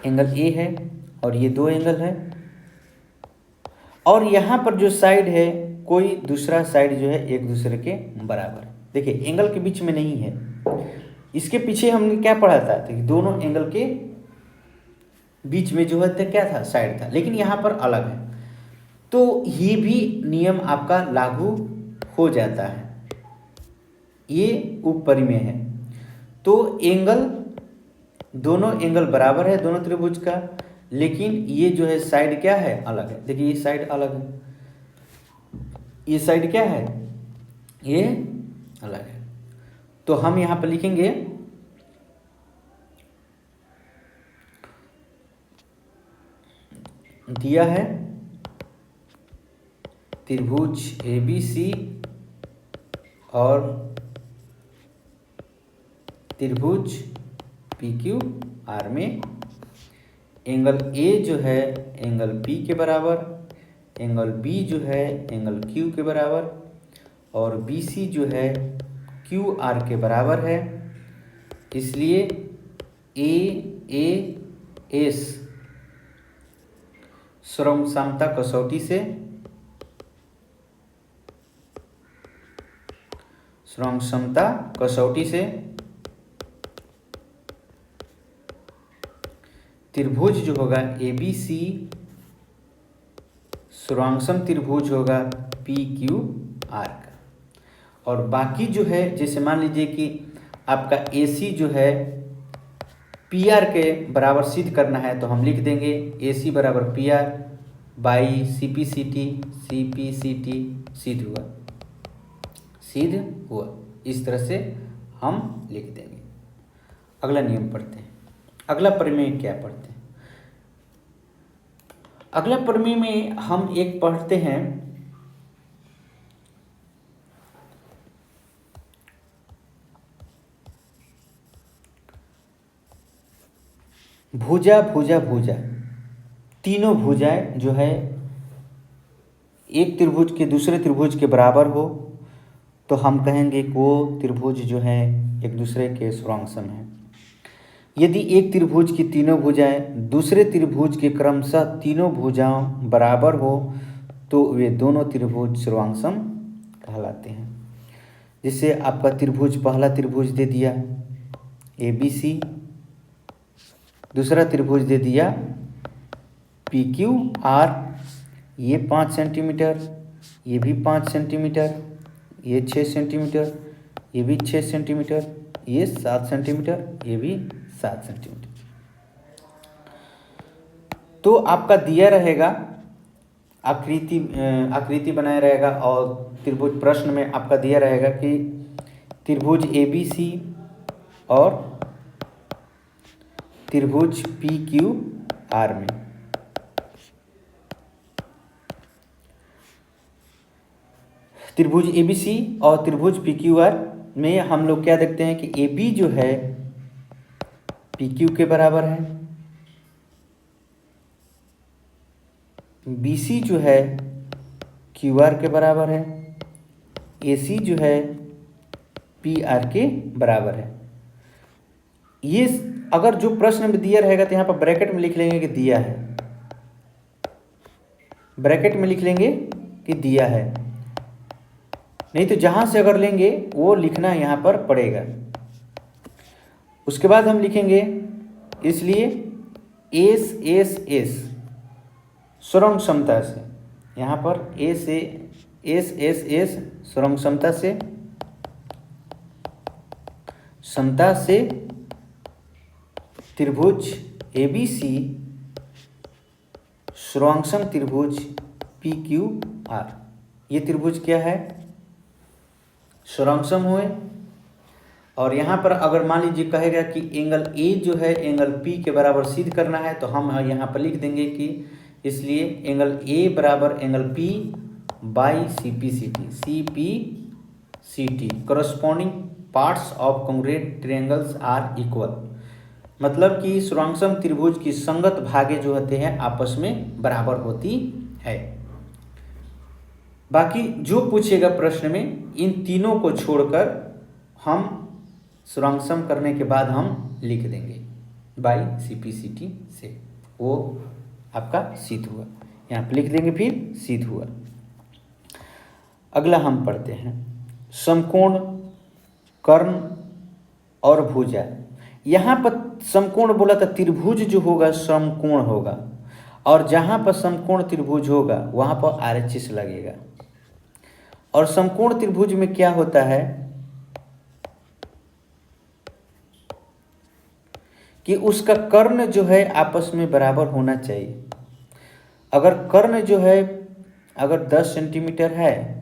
एंगल ए है और ये 2 एंगल है, और यहाँ पर जो साइड है कोई दूसरा साइड जो है एक दूसरे के बराबर है। देखिए एंगल के बीच में नहीं है। इसके पीछे हमने क्या पढ़ा था? तो दोनों एंगल के बीच में जो है तो क्या था? साइड था, लेकिन यहाँ पर अलग है। तो ये भी नियम आपका लागू हो जाता है, ये उपपरिमेय है। तो एंगल, दोनों एंगल बराबर है दोनों त्रिभुज का, लेकिन ये जो है साइड क्या है? अलग है। देखिए ये साइड अलग है, ये साइड क्या है? ये अलग है। तो हम यहाँ पर लिखेंगे दिया है त्रिभुज ए बी सी और त्रिभुज पी क्यू आर में एंगल ए जो है एंगल पी के बराबर, एंगल बी जो है एंगल क्यू के बराबर, और बी सी जो है क्यू आर के बराबर है। इसलिए ए एस सर्वांग समता कसौटी से त्रिभुज जो होगा ए बी सी सर्वांग त्रिभुज होगा पी क्यू आर का। और बाकी जो है जैसे मान लीजिए कि आपका ए सी जो है पी आर के बराबर सिद्ध करना है, तो हम लिख देंगे ए सी बराबर P R by C P C T सिद्ध हुआ। इस तरह से हम लिख देंगे। अगला नियम पढ़ते हैं। अगला परिमेय क्या पढ़ते हैं? अगला परिमेय में हम एक पढ़ते हैं भुजा, तीनों भुजाएं जो है एक त्रिभुज के दूसरे त्रिभुज के बराबर हो, तो हम कहेंगे कि वो त्रिभुज जो है एक दूसरे के सर्वांग है। यदि एक त्रिभुज की तीनों भुजाएं दूसरे त्रिभुज के क्रमशः तीनों भुजाओं बराबर हो, तो वे दोनों त्रिभुज सर्वांग कहलाते हैं। जैसे आपका त्रिभुज, पहला त्रिभुज दे दिया ए बी सी, दूसरा त्रिभुज दे दिया पी क्यू आर, ये 5 सेंटीमीटर, ये भी 5 सेंटीमीटर, ये 6 सेंटीमीटर, ये भी 6 सेंटीमीटर, ये 7 सेंटीमीटर, ये भी 7 सेंटीमीटर। तो आपका दिया रहेगा आकृति बनाया रहेगा और त्रिभुज प्रश्न में आपका दिया रहेगा कि त्रिभुज ABC और त्रिभुज PQR में त्रिभुज ABC और त्रिभुज PQR में हम लोग क्या देखते हैं कि AB जो है PQ के बराबर है, BC जो है QR के बराबर है, AC जो है PR के बराबर है। ये अगर जो प्रश्न में दिया रहेगा तो यहाँ पर ब्रैकेट में लिख लेंगे कि दिया है, ब्रैकेट में लिख लेंगे कि दिया है, नहीं तो जहाँ से अगर लेंगे वो लिखना यहाँ पर पड़ेगा। उसके बाद हम लिखेंगे इसलिए S सुरंग क्षमता से, यहाँ पर S सुरंग क्षमता से त्रिभुज ABC सुरंगसम त्रिभुज PQR, ये त्रिभुज क्या है, सुरंगसम हुए। और यहाँ पर अगर मान लीजिए कहेगा कि एंगल A जो है एंगल P के बराबर सिद्ध करना है, तो हम यहाँ पर लिख देंगे कि इसलिए एंगल A बराबर angle P by CPCT corresponding parts of congruent triangles are equal, मतलब कि सुरंगसम त्रिभुज की संगत भागे जो होते हैं आपस में बराबर होती है। बाकी जो पूछेगा प्रश्न में इन तीनों को छोड़कर हम सुरंगसम करने के बाद हम लिख देंगे बाई CPCT से, वो आपका सिद्ध हुआ, यहाँ पर लिख देंगे फिर सिद्ध हुआ। अगला हम पढ़ते हैं समकोण कर्ण और भुजा। यहाँ पर समकोण बोला था, त्रिभुज जो होगा समकोण होगा, और जहाँ पर समकोण त्रिभुज होगा वहाँ पर RHS लगेगा। और समकोण त्रिभुज में क्या होता है कि उसका कर्ण जो है आपस में बराबर होना चाहिए। अगर कर्ण जो है अगर 10 सेंटीमीटर है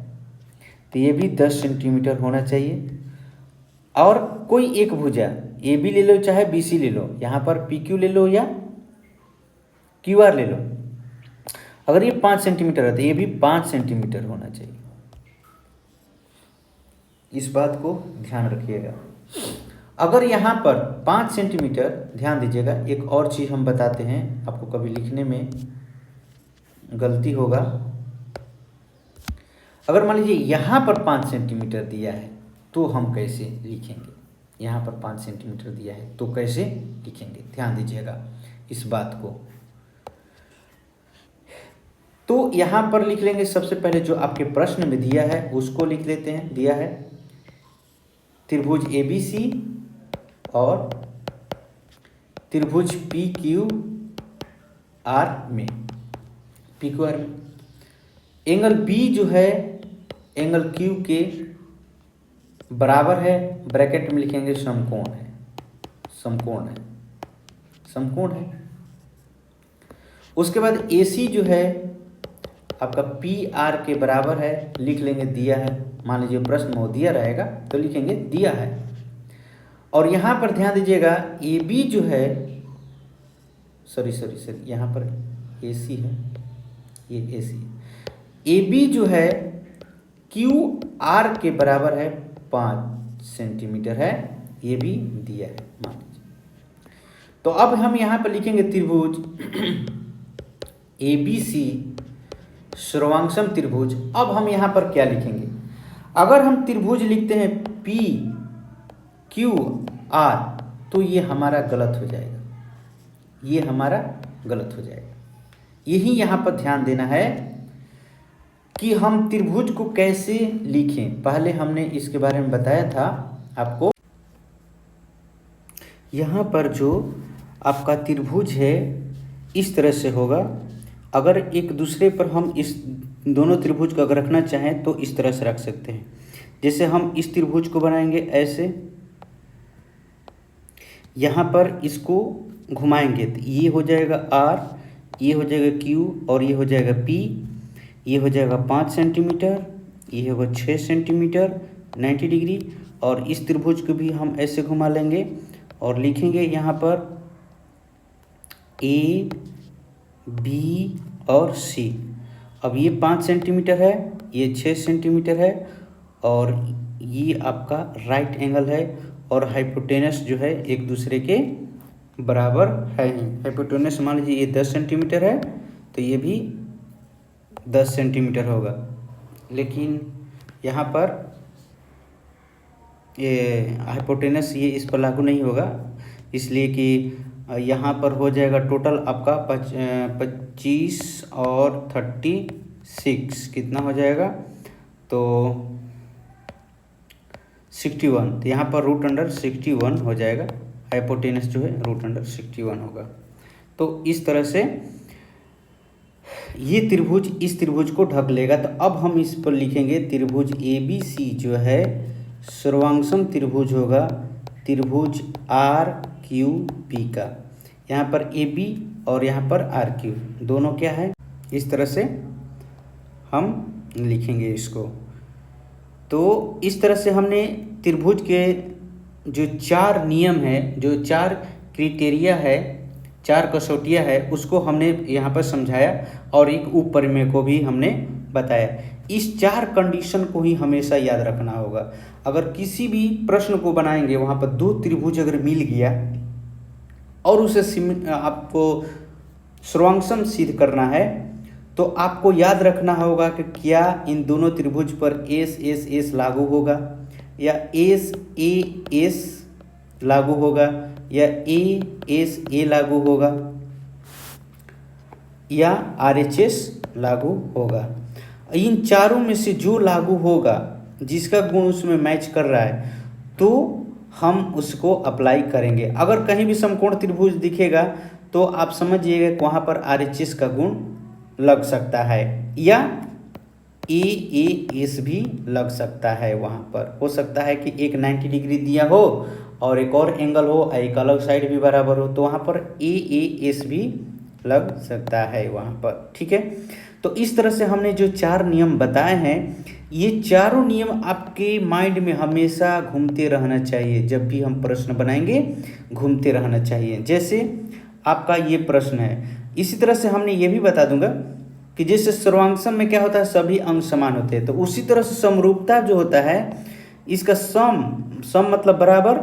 तो ये भी 10 सेंटीमीटर होना चाहिए। और कोई एक भुजा AB ले लो चाहे BC ले लो, यहाँ पर PQ ले लो या QR ले लो, अगर ये 5 सेंटीमीटर है तो ये भी 5 सेंटीमीटर होना चाहिए। इस बात को ध्यान रखिएगा। अगर यहाँ पर 5 सेंटीमीटर, ध्यान दीजिएगा, एक और चीज़ हम बताते हैं आपको, कभी लिखने में गलती होगा। अगर मान लीजिए यहाँ पर 5 सेंटीमीटर दिया है तो हम कैसे लिखेंगे, यहाँ पर 5 सेंटीमीटर दिया है तो कैसे लिखेंगे, ध्यान दीजिएगा इस बात को। तो यहाँ पर लिख लेंगे सबसे पहले जो आपके प्रश्न में दिया है उसको लिख लेते हैं। दिया है त्रिभुज ABC और त्रिभुज PQR में एंगल B जो है एंगल Q के बराबर है, ब्रैकेट में लिखेंगे समकोण है। उसके बाद AC जो है आपका PR के बराबर है, लिख लेंगे दिया है। मान लीजिए प्रश्न में वो दिया रहेगा तो लिखेंगे दिया है। और यहाँ पर ध्यान दीजिएगा AB जो है सॉरी यहाँ पर AC है, ये AC है। AB जो है QR के बराबर है 5 सेंटीमीटर है, ये भी दिया है मान लीजिए। तो अब हम यहाँ पर लिखेंगे त्रिभुज ABC सर्वांगसम त्रिभुज। अब हम यहाँ पर क्या लिखेंगे, अगर हम त्रिभुज लिखते हैं PQR तो ये हमारा गलत हो जाएगा, यही यहाँ पर ध्यान देना है कि हम त्रिभुज को कैसे लिखें। पहले हमने इसके बारे में बताया था आपको। यहाँ पर जो आपका त्रिभुज है इस तरह से होगा। अगर एक दूसरे पर हम इस दोनों त्रिभुज को अगर रखना चाहें तो इस तरह से रख सकते हैं। जैसे हम इस त्रिभुज को बनाएंगे ऐसे, यहाँ पर इसको घुमाएंगे तो ये हो जाएगा R, ये हो जाएगा Q और ये हो जाएगा P, ये हो जाएगा 5 सेंटीमीटर, ये होगा 6 सेंटीमीटर 90 डिग्री। और इस त्रिभुज को भी हम ऐसे घुमा लेंगे और लिखेंगे यहाँ पर A, B और C। अब ये 5 सेंटीमीटर है, ये 6 सेंटीमीटर है और ये आपका राइट एंगल है और हाइपोटेनस जो है एक दूसरे के बराबर है ही। हाइपोटेनस मान लीजिए ये 10 सेंटीमीटर है तो ये भी 10 सेंटीमीटर होगा, लेकिन यहाँ पर ये हाइपोटेनस ये इस पर लागू नहीं होगा, इसलिए कि यहाँ पर हो जाएगा टोटल आपका 25 और 36 कितना हो जाएगा तो 61। तो यहाँ पर √61 हो जाएगा, हाइपोटेनस जो है √61 होगा। तो इस तरह से ये त्रिभुज इस त्रिभुज को ढक लेगा। तो अब हम इस पर लिखेंगे त्रिभुज ABC जो है सर्वांगसम त्रिभुज होगा त्रिभुज RQP का। यहाँ पर AB और यहाँ पर RQ दोनों क्या है, इस तरह से हम लिखेंगे इसको। तो इस तरह से हमने त्रिभुज के जो 4 नियम है, जो 4 क्राइटेरिया है, 4 कसौटियाँ है, उसको हमने यहाँ पर समझाया और एक उप प्रमेय को भी हमने बताया। इस 4 कंडीशन को ही हमेशा याद रखना होगा। अगर किसी भी प्रश्न को बनाएंगे वहाँ पर 2 त्रिभुज अगर मिल गया और उसे आपको सर्वांगसम सिद्ध करना है तो आपको याद रखना होगा कि क्या इन दोनों त्रिभुज पर S लागू होगा या S लागू होगा या A लागू होगा या RHS लागू होगा। इन चारों में से जो लागू होगा, जिसका गुण उसमें मैच कर रहा है, तो हम उसको अप्लाई करेंगे। अगर कहीं भी समकोण त्रिभुज दिखेगा तो आप समझिएगा कि वहाँ पर RHS का गुण लग सकता है या AS भी लग सकता है। वहाँ पर हो सकता है कि एक 90 डिग्री दिया हो और एक और एंगल हो, एक अलग साइड भी बराबर हो, तो वहाँ पर AS भी लग सकता है वहाँ पर। ठीक है, तो इस तरह से हमने जो 4 नियम बताए हैं, ये चारों नियम आपके माइंड में हमेशा घूमते रहना चाहिए। जब भी हम प्रश्न बनाएंगे घूमते रहना चाहिए। जैसे आपका ये प्रश्न है, इसी तरह से हमने ये भी बता दूंगा कि जैसे सर्वांगसम में क्या होता है, सभी अंग समान होते हैं, तो उसी तरह से समरूपता जो होता है, इसका सम मतलब बराबर,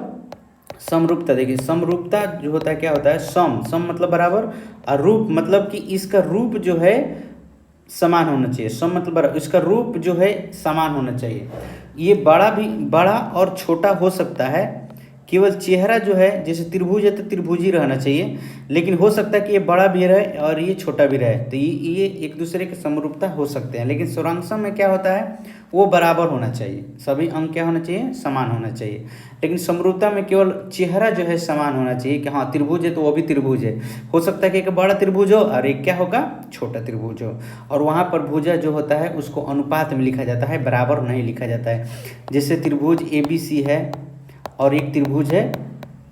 समरूपता देखिए, समरूपता जो होता है क्या होता है, सम मतलब बराबर और रूप मतलब कि इसका रूप जो है समान होना चाहिए। सम मतलब बराबर, इसका रूप जो है समान होना चाहिए। ये बड़ा और छोटा हो सकता है, केवल चेहरा जो है, जैसे त्रिभुज है तो त्रिभुज ही रहना चाहिए, लेकिन हो सकता है कि ये बड़ा भी रहे और ये छोटा भी रहे, तो ये एक दूसरे के समरूपता हो सकते हैं। लेकिन सर्वांगसम में क्या होता है, वो बराबर होना चाहिए, सभी अंग क्या होना चाहिए, समान होना चाहिए। लेकिन समरूपता में केवल चेहरा जो है समान होना चाहिए कि हाँ त्रिभुज है तो वो भी त्रिभुज है। हो सकता है कि एक बड़ा त्रिभुज हो और एक क्या होगा, छोटा त्रिभुज हो, और वहाँ पर भुजा जो होता है उसको अनुपात में लिखा जाता है, बराबर नहीं लिखा जाता है। जैसे त्रिभुज ABC है और एक त्रिभुज है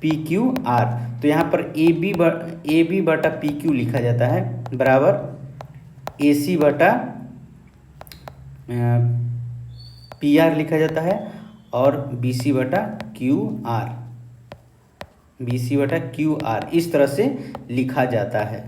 PQR, तो यहाँ पर AB बटा PQ लिखा जाता है बराबर AC बटा PR लिखा जाता है और BC बटा QR, इस तरह से लिखा जाता है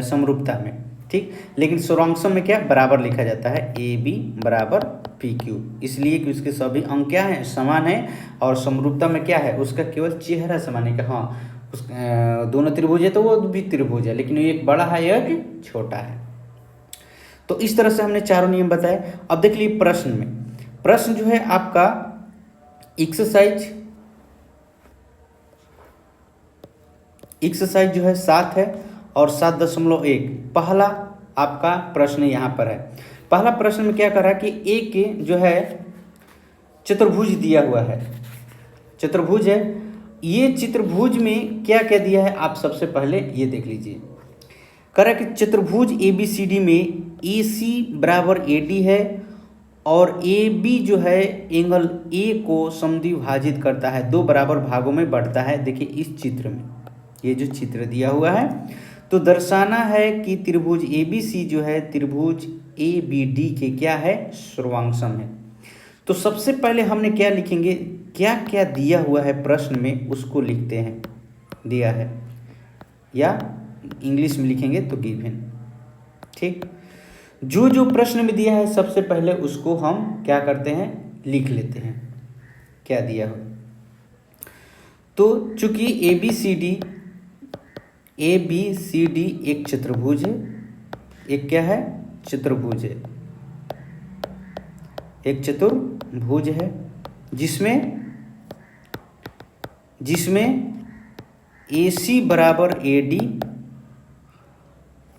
समरूपता में। ठीक, लेकिन सर्वांगसम में क्या बराबर लिखा जाता है, AB बराबर PQ, इसलिए कि उसके सभी अंग क्या हैं, समान है। और समरूपता में क्या है, उसका केवल चेहरा समान है कि हाँ उस दोनों त्रिभुज है तो वो भी त्रिभुज है, लेकिन एक बड़ा है एक छोटा है। तो इस तरह से हमने चारों नियम बताए। अब देख लीजिए प्रश्न में, प्रश्न जो है आपका एक्सरसाइज जो है 7 है और 7.1। पहला आपका प्रश्न यहाँ पर है। पहला प्रश्न में क्या कर रहा है कि एक जो है चतुर्भुज दिया हुआ है, चतुर्भुज है। ये चतुर्भुज में क्या क्या दिया है, आप सबसे पहले ये देख लीजिए। कह रहा है कि चतुर्भुज ABCD में AC बराबर AD है और ए बी जो है एंगल ए को समद्विभाजित करता है, दो बराबर भागों में बढ़ता है। देखिए इस चित्र में, ये जो चित्र दिया हुआ है, तो दर्शाना है कि त्रिभुज ए बी सी जो है त्रिभुज ए बी डी के क्या है, सर्वांगसम है। तो सबसे पहले हमने क्या लिखेंगे, क्या क्या दिया हुआ है प्रश्न में उसको लिखते हैं, दिया है, या इंग्लिश में लिखेंगे तो गिवन। ठीक, जो जो प्रश्न में दिया है सबसे पहले उसको हम क्या करते हैं, लिख लेते हैं क्या दिया हो। तो चूंकि ए बी सी डी एक चतुर्भुज है, एक क्या है, चतुर्भुज है, एक चतुर्भुज है जिसमें ए सी बराबर ए डी,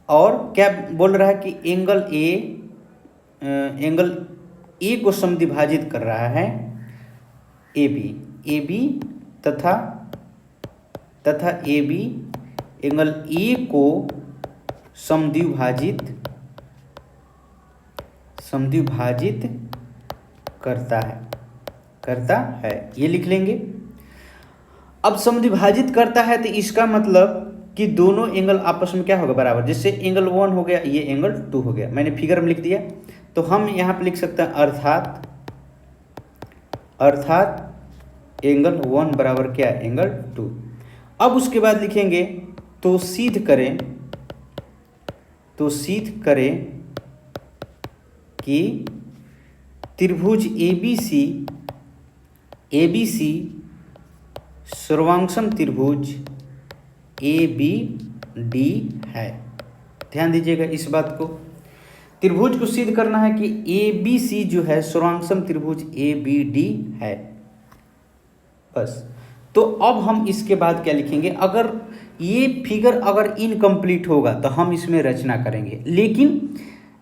और क्या बोल रहा है कि एंगल ए को समद्विभाजित कर रहा है ए बी तथा ए बी एंगल ए को समद्विभाजित करता है, ये लिख लेंगे। अब समद्विभाजित करता है तो इसका मतलब कि दोनों एंगल आपस में क्या होगा, बराबर। जैसे एंगल 1 हो गया, ये एंगल 2 हो गया, मैंने फिगर में लिख दिया। तो हम यहाँ पे लिख सकते हैं अर्थात एंगल 1 बराबर क्या, एंगल 2। अब उसके बाद लिखेंगे तो सिद्ध करें कि त्रिभुज ए बी सी सर्वांगसम त्रिभुज ए बी डी है। ध्यान दीजिएगा इस बात को, त्रिभुज को सिद्ध करना है कि ए बी सी जो है सर्वांगसम त्रिभुज ए बी डी है, बस। तो अब हम इसके बाद क्या लिखेंगे, अगर ये फिगर अगर इनकम्प्लीट होगा तो हम इसमें रचना करेंगे, लेकिन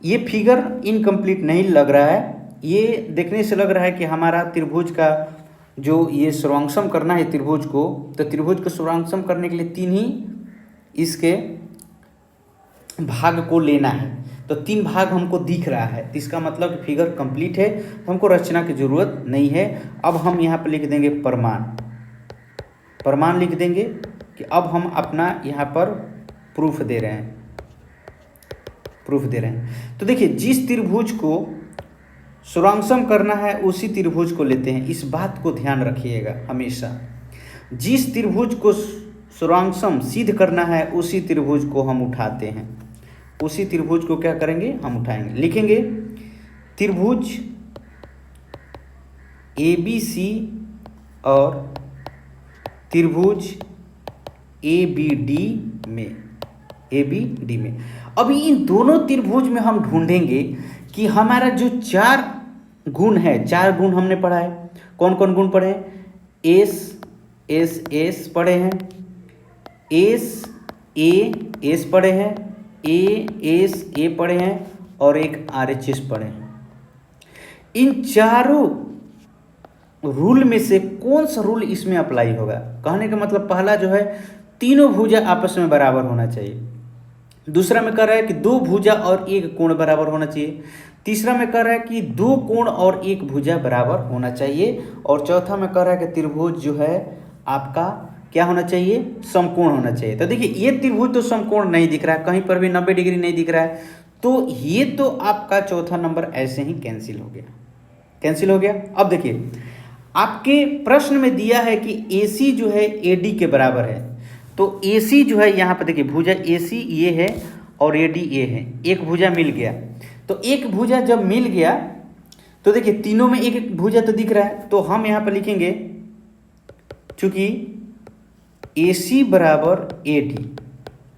ये फिगर इनकम्प्लीट नहीं लग रहा है। ये देखने से लग रहा है कि हमारा त्रिभुज का जो ये सर्वांगसम करना है त्रिभुज को, तो त्रिभुज को सर्वांगसम करने के लिए 3 ही इसके भाग को लेना है। तो 3 भाग हमको दिख रहा है, तो इसका मतलब कि फिगर कंप्लीट है, तो हमको रचना की जरूरत नहीं है। अब हम यहाँ पर लिख देंगे प्रमाण लिख देंगे कि अब हम अपना यहाँ पर प्रूफ दे रहे हैं। तो देखिए जिस त्रिभुज को सर्वांगसम करना है उसी त्रिभुज को लेते हैं, इस बात को ध्यान रखिएगा हमेशा। जिस त्रिभुज को सर्वांगसम सिद्ध करना है उसी त्रिभुज को हम उठाते हैं, उसी त्रिभुज को क्या करेंगे, हम उठाएंगे। लिखेंगे त्रिभुज ए बी सी और त्रिभुज ए बी डी में। अभी इन दोनों त्रिभुज में हम ढूंढेंगे कि हमारा जो 4 गुण है, 4 गुण हमने पढ़ा है। कौन कौन गुण पढ़े हैं, एस पढ़े हैं, एस पढ़े हैं, ए पढ़े हैं, और एक RHS पढ़े हैं। इन चारों रूल में से कौन सा रूल इसमें अप्लाई होगा, कहने का मतलब पहला जो है तीनों भुजा आपस में बराबर होना चाहिए। दूसरा में कह रहा है कि 2 भुजा और 1 कोण बराबर होना चाहिए। तीसरा में कह रहा है कि 2 कोण और 1 भुजा बराबर होना चाहिए। और चौथा में कह रहा है कि त्रिभुज जो है आपका क्या होना चाहिए, समकोण होना चाहिए। तो देखिए ये त्रिभुज तो समकोण नहीं दिख रहा है, कहीं पर भी 90 डिग्री नहीं दिख रहा है, तो ये तो आपका चौथा नंबर ऐसे ही कैंसिल हो गया। अब देखिए आपके प्रश्न में दिया है कि AC जो है AD के बराबर है, तो AC जो है यहाँ पर देखिए भुजा AC ये है और AD ये है, एक भुजा मिल गया। तो एक भुजा जब मिल गया तो देखिए तीनों में एक एक भुजा तो दिख रहा है, तो हम यहाँ पर लिखेंगे चूंकि AC बराबर AD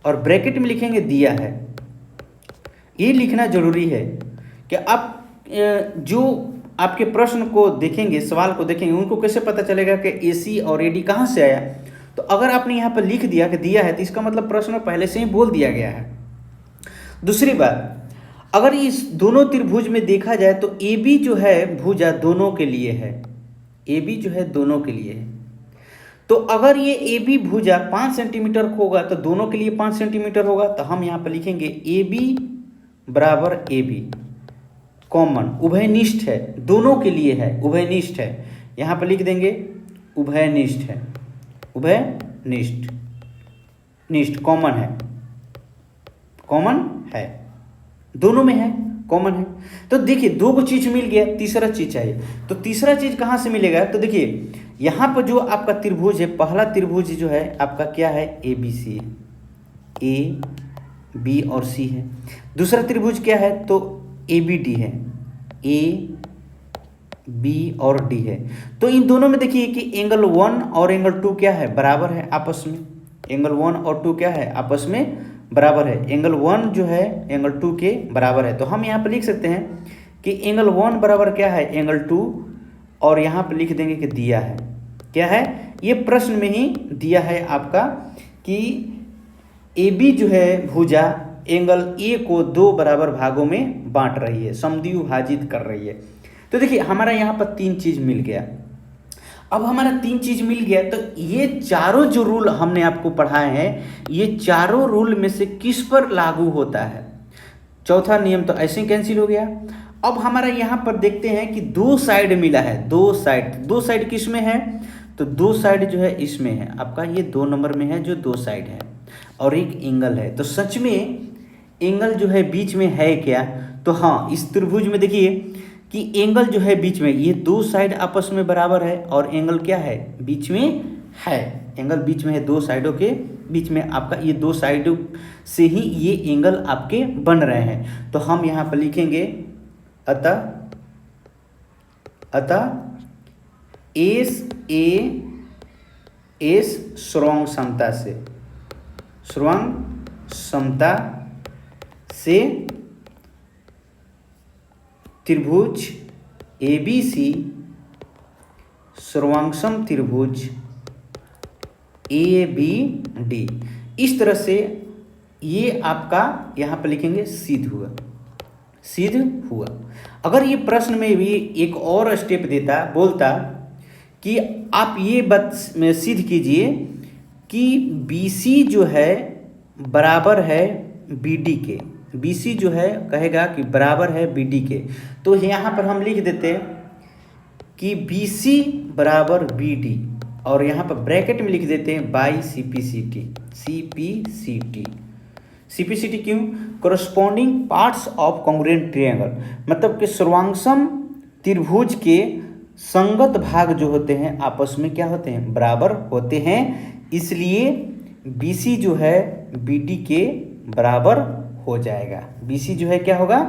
और ब्रैकेट में लिखेंगे दिया है। ये लिखना जरूरी है कि आप जो आपके प्रश्न को देखेंगे, सवाल को देखेंगे, उनको कैसे पता चलेगा कि AC और AD कहाँ से आया। तो अगर आपने यहाँ पर लिख दिया कि दिया है, तो इसका मतलब प्रश्न में पहले से ही बोल दिया गया है। दूसरी बात, अगर इस दोनों त्रिभुज में देखा जाए तो AB जो है भुजा दोनों के लिए है, AB जो है दोनों के लिए है। तो अगर ये AB भुजा 5 सेंटीमीटर होगा तो दोनों के लिए 5 सेंटीमीटर होगा। तो हम यहाँ पर लिखेंगे AB बराबर AB, कॉमन, उभयनिष्ठ है, दोनों के लिए है, उभयनिष्ठ है। यहाँ पर लिख देंगे उभयनिष्ठ है, उभयनिष्ठ, निष्ठ कॉमन है, कॉमन है, दोनों में है, कॉमन है। तो देखिए दो को चीज मिल गया, तीसरा चीज चाहिए। तो तीसरा चीज कहाँ से मिलेगा? तो देखिए यहाँ पर जो आपका त्रिभुज है, पहला त्रिभुज जो है आपका क्या है? ए बी सी है, ए बी और सी है। दूसरा त्रिभुज क्या है? तो ए बी डी है, ए बी और डी है। तो इन दोनों में देखिए कि एंगल 1 और एंगल 2 क्या है? बराबर है आपस में। एंगल 1 और 2 क्या है? आपस में बराबर है। एंगल 1 जो है एंगल 2 के बराबर है। तो हम यहाँ पर लिख सकते हैं कि एंगल 1 बराबर क्या है? एंगल 2, और यहाँ पर लिख देंगे कि दिया है, क्या है? ये प्रश्न में ही दिया है आपका कि ए बी जो है भुजा एंगल ए को 2 बराबर भागों में बांट रही है, समद्विभाजित कर रही है। तो देखिए हमारा यहाँ पर 3 चीज मिल गया। अब हमारा 3 चीज मिल गया, तो ये चारों जो रूल हमने आपको पढ़ाए हैं, ये चारों रूल में से किस पर लागू होता है? चौथा नियम तो ऐसे ही कैंसिल हो गया। अब हमारा यहाँ पर देखते हैं कि 2 साइड मिला है, 2 साइड किस में है? तो 2 साइड जो है इसमें है आपका, ये 2 नंबर में है जो 2 साइड है, और एक एंगल है। तो सच में एंगल जो है बीच में है क्या? तो हाँ, इस त्रिभुज में देखिए कि एंगल जो है बीच में, ये 2 साइड आपस में बराबर है, और एंगल क्या है? बीच में है, एंगल बीच में है, 2 साइडों के बीच में आपका, ये 2 साइडों से ही ये एंगल आपके बन रहे हैं। तो हम यहाँ पर लिखेंगे अतः एस सर्वांग समता से त्रिभुज ABC सर्वांगसम त्रिभुज ABD, इस तरह से ये आपका यहाँ पर लिखेंगे सिद्ध हुआ। अगर ये प्रश्न में भी एक और स्टेप देता, बोलता कि आप ये बात में सिद्ध कीजिए कि BC जो है बराबर है BD के, BC जो है कहेगा कि बराबर है BD के, तो यहाँ पर हम लिख देते कि BC बराबर BD, और यहाँ पर ब्रैकेट में लिख देते हैं बाई CPCT क्यों? Corresponding parts of congruent triangle, मतलब कि सर्वांगसम त्रिभुज के संगत भाग जो होते हैं आपस में क्या होते हैं? बराबर होते हैं। इसलिए BC जो है BD के बराबर हो जाएगा। BC जो है क्या होगा?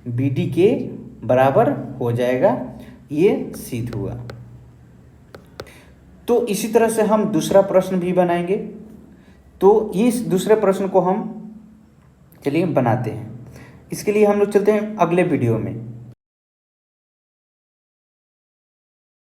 BD के बराबर हो जाएगा। ये सिद्ध हुआ। तो इसी तरह से हम दूसरा प्रश्न भी बनाएंगे। तो ये दूसरे प्रश्न को हम चलिए बनाते हैं। इसके लिए हम लोग चलते हैं अगले वीडियो में।